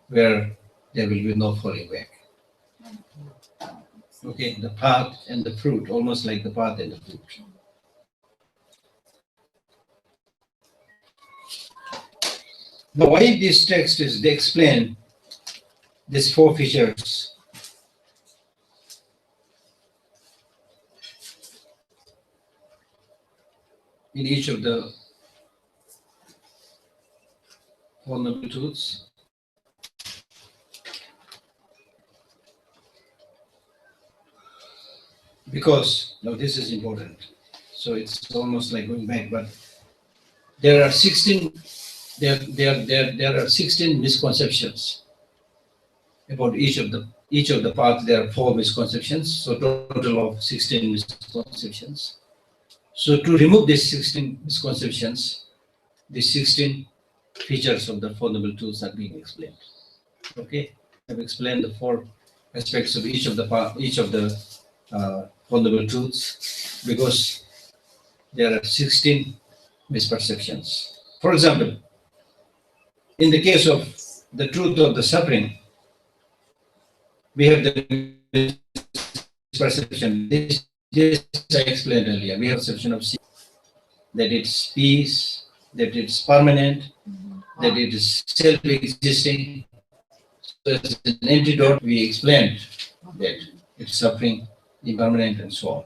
where there will be no falling back. Okay, the path and the fruit, almost like the path and the fruit. Now, why this text is they explain these four features. In each of the Four Noble Truths. Because, now this is important. So it's almost like going back, but there are 16 misconceptions about each of the paths. There are 4 misconceptions, so total of 16 misconceptions. So to remove these 16 misconceptions, the 16 features of the Four Noble Truths are being explained. Okay, I've explained the 4 aspects of each of the Four Noble Truths because there are 16 misperceptions. For example, in the case of the truth of the suffering, we have the misperception. This I explained earlier. We have perception of that it's peace, that it's permanent, that it is self-existing. So as an antidote, we explained that it's suffering, impermanent, and so on.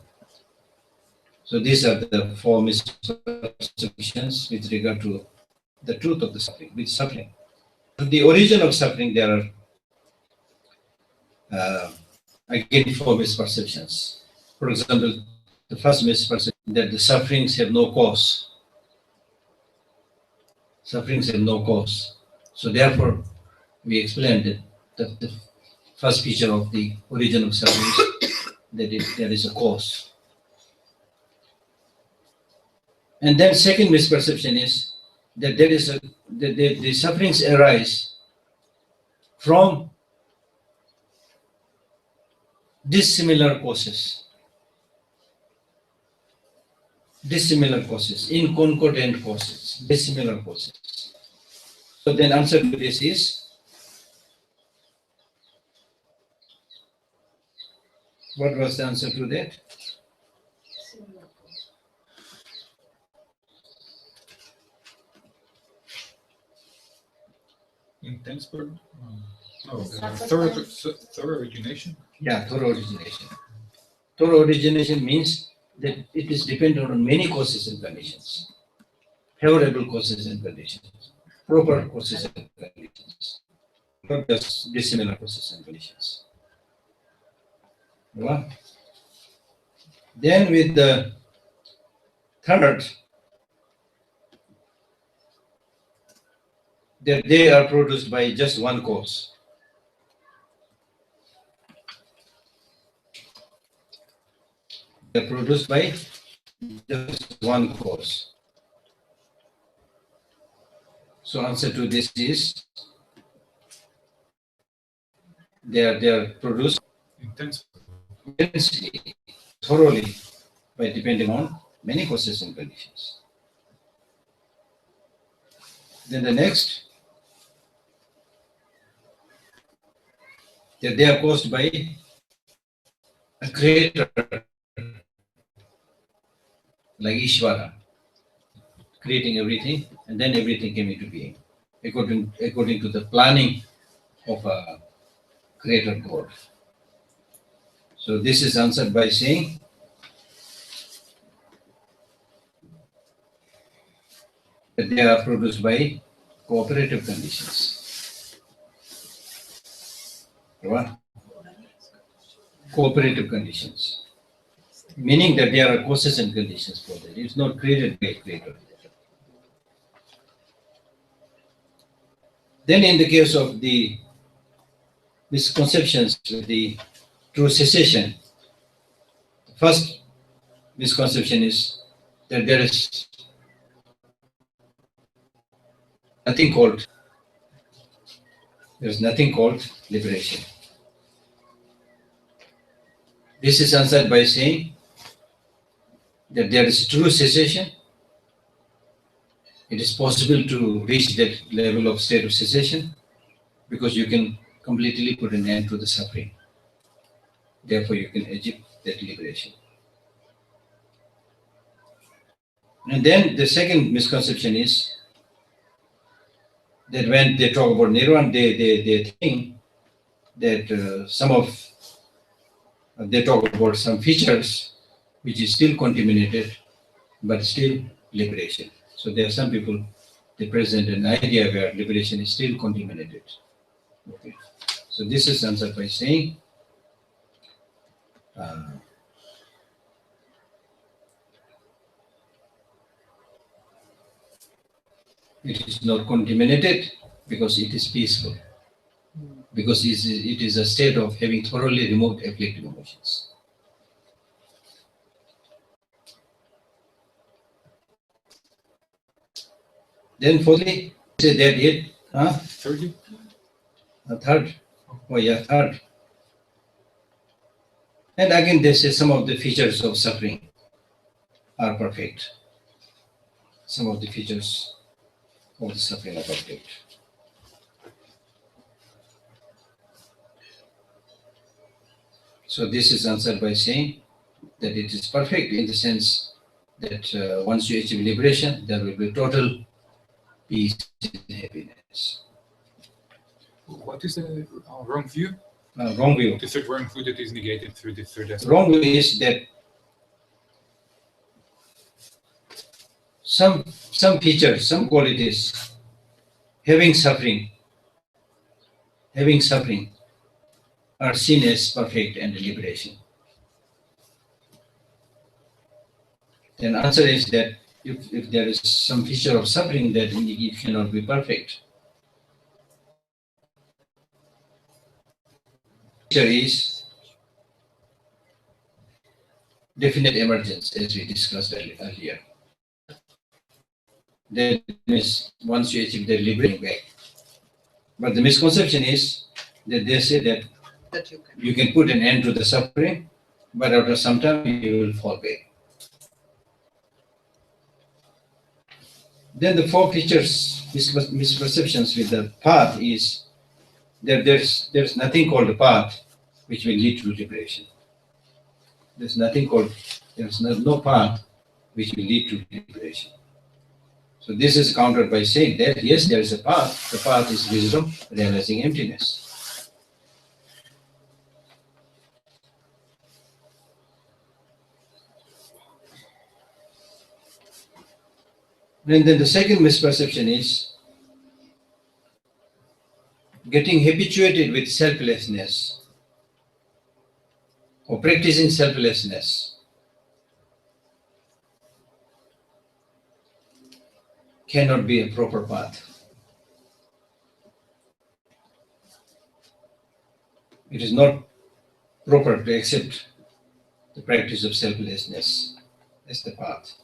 So these are the 4 misperceptions with regard to the truth of the suffering, with suffering. The origin of suffering, there are again 4 misperceptions. For example, the first misperception that the sufferings have no cause. Sufferings have no cause. So therefore, we explained that the first feature of the origin of sufferings that there is a cause. And then second misperception is that the sufferings arise from dissimilar causes, inconcordant causes, dissimilar causes. So then answer to this is, what was the answer to that? intense burden? No, Sacrifice. thorough origination. Yeah, thorough origination. Thorough origination means that it is dependent on many causes and conditions, favorable causes and conditions, proper causes and conditions, not just dissimilar causes and conditions. Right? Then with the third, that they are produced by just one cause. They are produced by just one cause. So answer to this is, they are produced Intense. intensely, thoroughly, by depending on many causes and conditions. Then the next, that they are caused by a creator like Ishvara, creating everything, and then everything came into being, according to the planning of a creator God. So this is answered by saying that they are produced by cooperative conditions. Right? Cooperative conditions, meaning that there are causes and conditions for that. It's not created by a creator. Then in the case of the misconceptions with the true cessation, the first misconception is that there is nothing called liberation. This is answered by saying that there is true cessation. It is possible to reach that level of state of cessation because you can completely put an end to the suffering. Therefore, you can achieve that liberation. And then the second misconception is that when they talk about nirvana, they think that they talk about some features which is still contaminated, but still liberation. So there are some people, they present an idea where liberation is still contaminated. Okay. So this is answered by saying it is not contaminated because it is peaceful. Because it is a state of having thoroughly removed afflictive emotions. Then fourthly, say that it, Thirdly, third, oh yeah, third. And again, they say some of the features of suffering are perfect. Some of the features of the suffering are perfect. So this is answered by saying that it is perfect in the sense that once you achieve liberation, there will be total peace and happiness. what is the wrong view? Wrong view. The third wrong view that is negated through the third aspect. Wrong view is that some features, some qualities, having suffering are seen as perfect and liberation. Then answer is that if there is some feature of suffering, that it cannot be perfect. Feature is definite emergence, as we discussed earlier. That means once you achieve the liberation back. But the misconception is that they say that you can put an end to the suffering, but after some time you will fall back. Then the four features, misperceptions with the path is that there's nothing called a path which will lead to liberation. There's no path which will lead to liberation. So this is countered by saying that yes, there is a path. The path is wisdom, realizing emptiness. And then the second misperception is getting habituated with selflessness or practicing selflessness cannot be a proper path. It is not proper to accept the practice of selflessness as the path.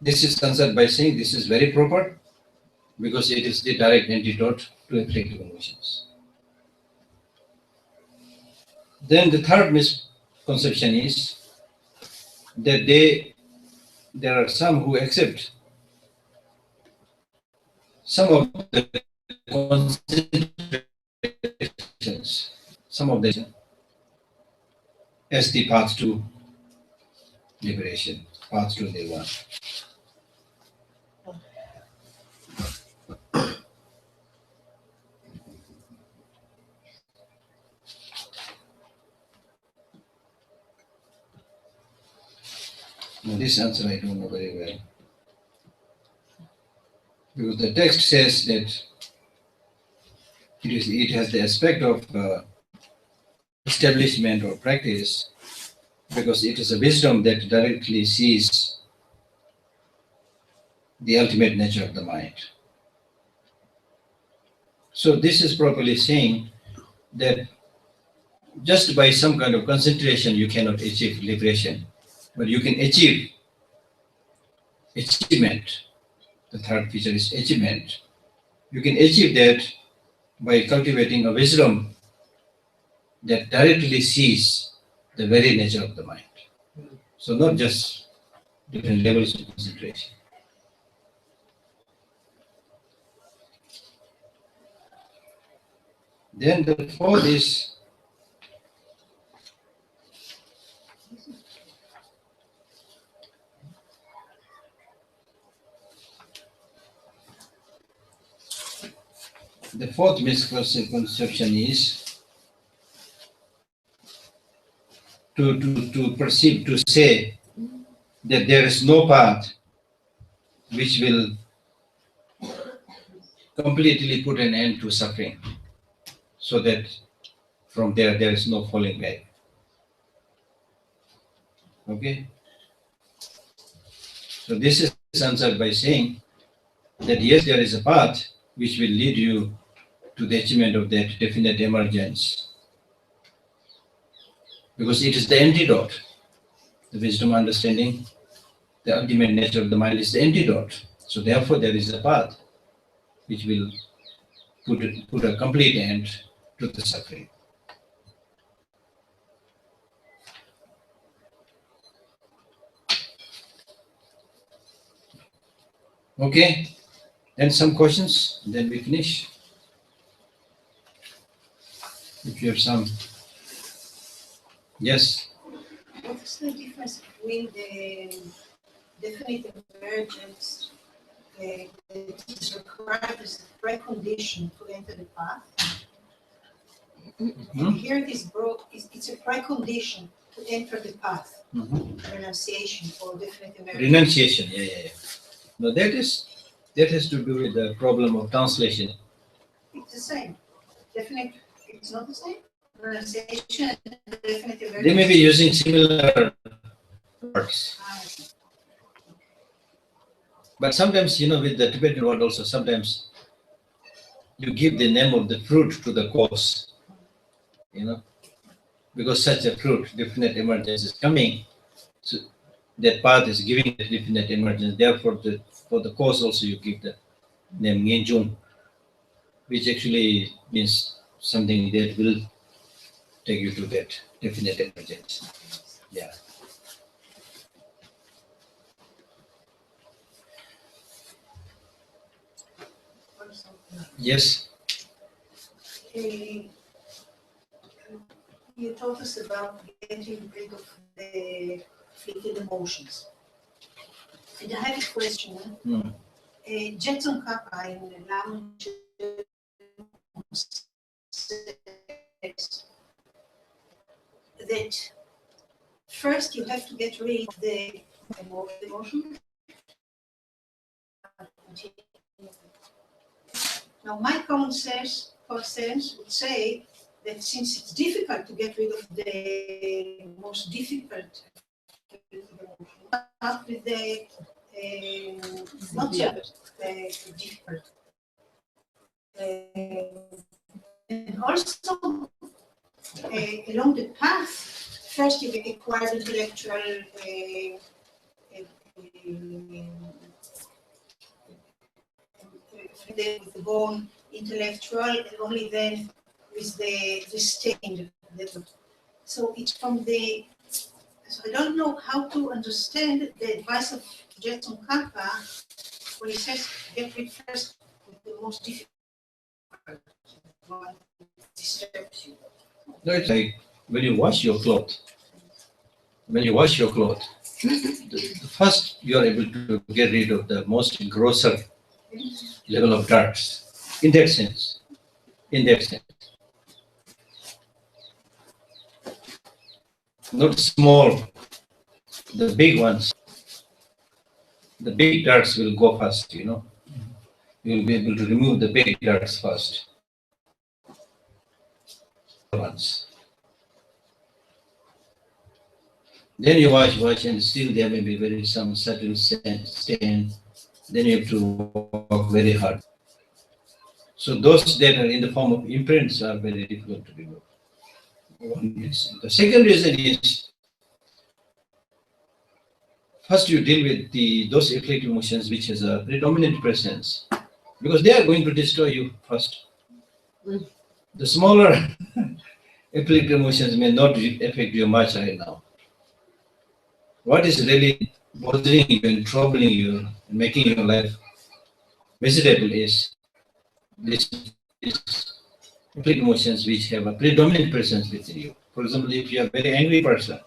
This is answered by saying this is very proper because it is the direct antidote to afflictive emotions. Then the third misconception is that there are some who accept some of the concentrations, some of the as the path to liberation, path to nirvana. Now this answer I don't know very well. Because the text says that it has the aspect of establishment or practice, because it is a wisdom that directly sees the ultimate nature of the mind. So this is properly saying that just by some kind of concentration you cannot achieve liberation, but you can achieve achievement. The third feature is achievement. You can achieve that by cultivating a wisdom that directly sees the very nature of the mind. So not just different levels of concentration. Then the fourth is the fourth misconception is to perceive, to say that there is no path which will completely put an end to suffering, so that from there is no falling back. Okay? So this is answered by saying that yes, there is a path which will lead you to the achievement of that definite emergence. Because it is the antidote. The wisdom understanding, the ultimate nature of the mind is the antidote. So therefore there is a path which will put a complete end to the suffering. Okay, then some questions, then we finish. If you have some. Yes, What is the difference between the definite emergence that is required as a precondition to enter the path? Hmm? And here it is brought, it's a precondition to enter the path, Mhm. renunciation or definite emergence. Renunciation, yeah. No, that has to do with the problem of translation. It's the same. Definite, it's not the same. Renunciation and definite emergence. They may be using similar words. But sometimes, with the Tibetan word also, sometimes you give the name of the fruit to the cause, because such a fruit, definite emergence is coming. So that path is giving the definite emergence. Therefore, for the cause also you give the name Ngenjun, which actually means something that will take you to that definite emergence. Yeah. Yes. You taught us about getting rid of the fleeting emotions. And I have a question. Hmm. Jetson Kappa in Lounge says that first you have to get rid of the emotion. Now, my common sense would say that since it's difficult to get rid of the most difficult emotion, start with the not so difficult. And also, along the path, first you acquire intellectual with the bone intellectual, and only then with the stained. So it's from the. So I don't know how to understand the advice of Jetson Kappa when he says get rid first with the most difficult one disturbs you? No, it's like when you wash your clothes. When you wash your clothes, first you are able to get rid of the most grosser level of darts. In that sense. In that sense. Not small, the big ones. The big darts will go first, you know. You will be able to remove the big darts first. Ones. Then you wash, and still there may be very some subtle stain. Then you have to work very hard. So those that are in the form of imprints are very difficult to remove. One reason. The second reason is first you deal with those afflictive emotions which has a predominant presence, because they are going to destroy you first. The smaller afflictive emotions may not affect you much right now. What is really bothering you and troubling you and making your life miserable is this afflictive emotions which have a predominant presence within you. For example, if you are a very angry person,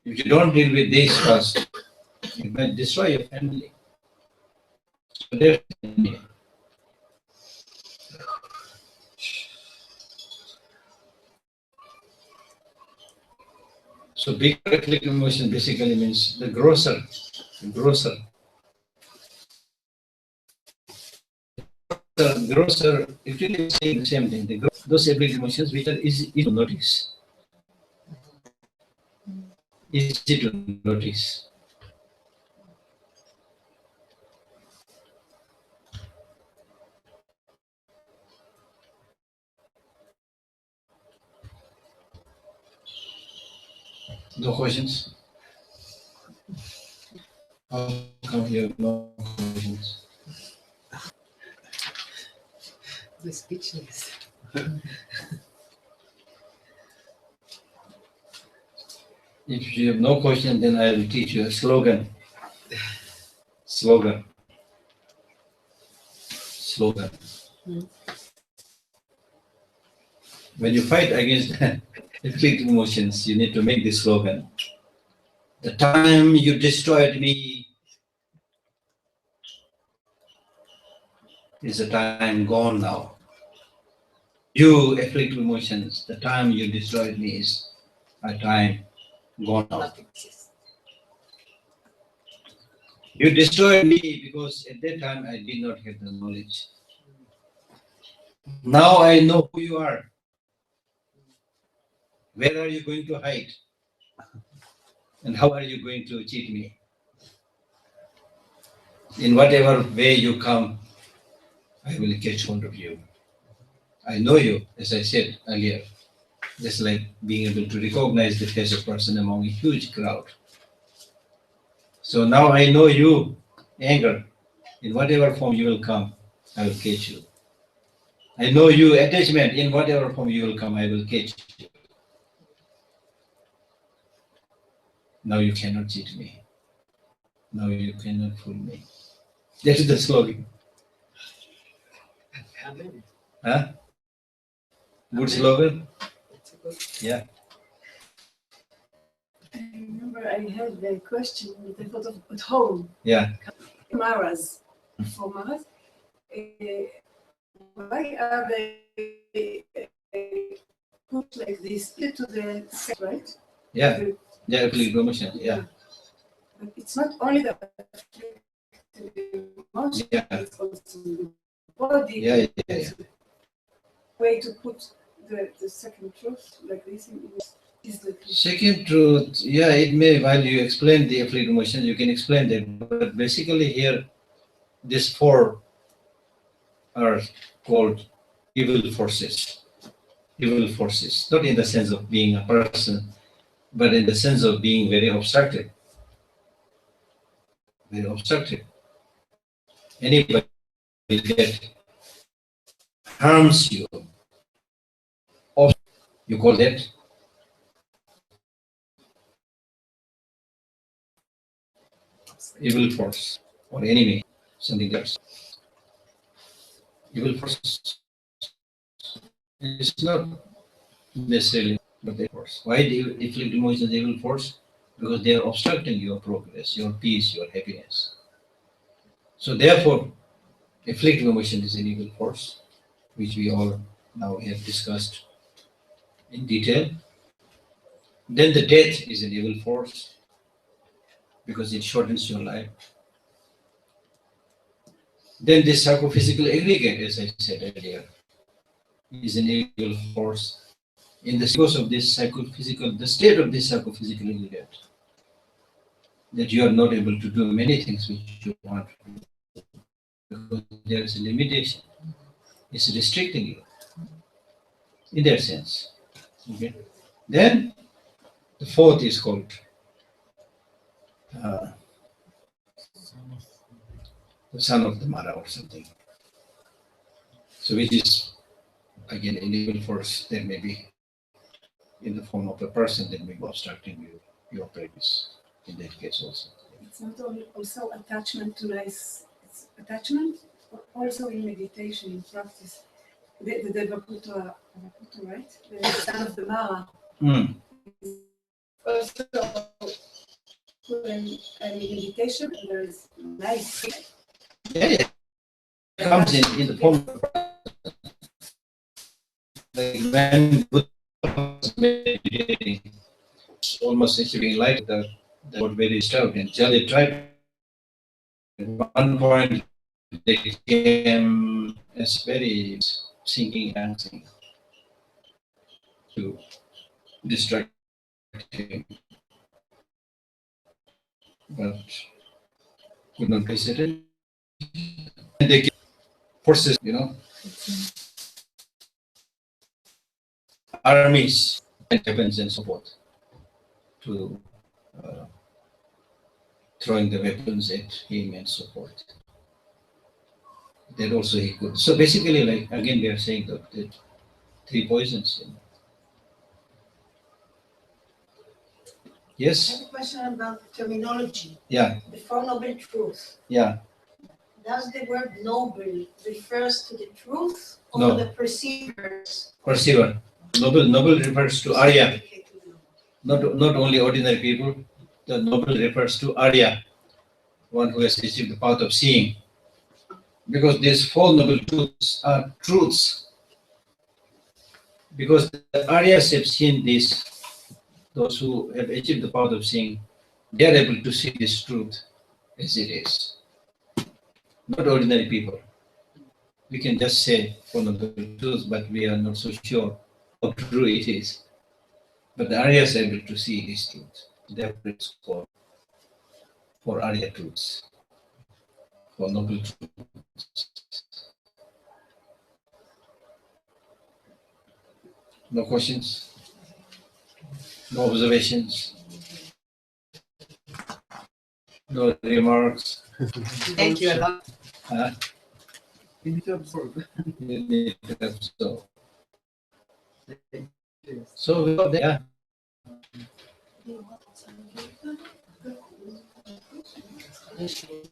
if you don't deal with this first, it might destroy your family. So definitely. So big afflictive emotion basically means the grosser. The grosser, if you say the same thing, those afflictive emotions which are easy to notice. Easy to notice. No questions? How come you have no questions? The speechless. If you have no question, then I will teach you a slogan. Slogan. When you fight against afflictive emotions, you need to make this slogan. The time you destroyed me is a time gone now. You afflictive emotions, the time you destroyed me is a time gone now. You destroyed me because at that time I did not have the knowledge. Now I know who you are. Where are you going to hide? And how are you going to cheat me? In whatever way you come, I will catch hold of you. I know you, as I said earlier, just like being able to recognize the face of a person among a huge crowd. So now I know you, anger. In whatever form you will come, I will catch you. I know you, attachment. In whatever form you will come, I will catch you. Now you cannot cheat me. Now you cannot fool me. That is the slogan. Amen. Huh? Good Amen. slogan? It's a good. Yeah. I remember I had a question that I thought of at home. Yeah. Maras. For Maras. Why are they put like this to the set, right? Yeah. The- Yeah, afflictive emotion. Yeah. But it's not only the emotion, Yeah. it's also the body. Yeah, yeah, yeah. It's a way to put the second truth like this is the Second truth, yeah, it may, while you explain the afflictive emotion, you can explain that. But basically here, these four are called evil forces. Evil forces, not in the sense of being a person, but in the sense of being very obstructive. Very obstructive. Anybody that harms you, you call that evil force or enemy, something else. evil force is not necessarily, but the force. Why do you inflict emotions evil force? Because they are obstructing your progress, your peace, your happiness. So therefore, afflictive emotion is an evil force, which we all now have discussed in detail. Then the death is an evil force because it shortens your life. Then the psychophysical aggregate, as I said earlier, is an evil force. In the course of this psychophysical, the state of this psychophysical aggregate, that you are not able to do many things which you want to do because there is a limitation. It's restricting you in that sense. Okay. Then the fourth is called the son of the mother or something. So which is again an evil force that may be in the form of a person that may be obstructing you, your practice in that case also. It's not only also attachment to nice, it's attachment, but also in meditation, in practice. The Vakuta, right? The son of the Mara. Mm. Also, when in meditation, there is nice. Yeah, yeah. It comes in the form of like when Buddha was meditating, it's almost achieving light that got very disturbed and Jali tried at one point they came as very sinking and sinking to distract him. But could not place it. And they forces, armies and weapons and so forth to throwing the weapons at him and so forth. That also he could. So basically, like again, we are saying that three poisons. I Yes. have a question about terminology. Yeah. The Four Noble Truths. Yeah. Does the word noble refers to the truth or No. the perceivers? Perceiver. Noble refers to Arya, not only ordinary people. The noble refers to Arya, one who has achieved the path of seeing. Because these four noble truths are truths. Because the Aryas have seen this, those who have achieved the path of seeing, they are able to see this truth as it is. Not ordinary people. We can just say four noble truths, but we are not so sure how true it is. But the Aryas are able to see this truth. Therefore, it's called for Arya truths, for noble truths. No questions? No observations? No remarks? Thank you a lot. You need to absorb. You need to absorb. So we got there. Geshe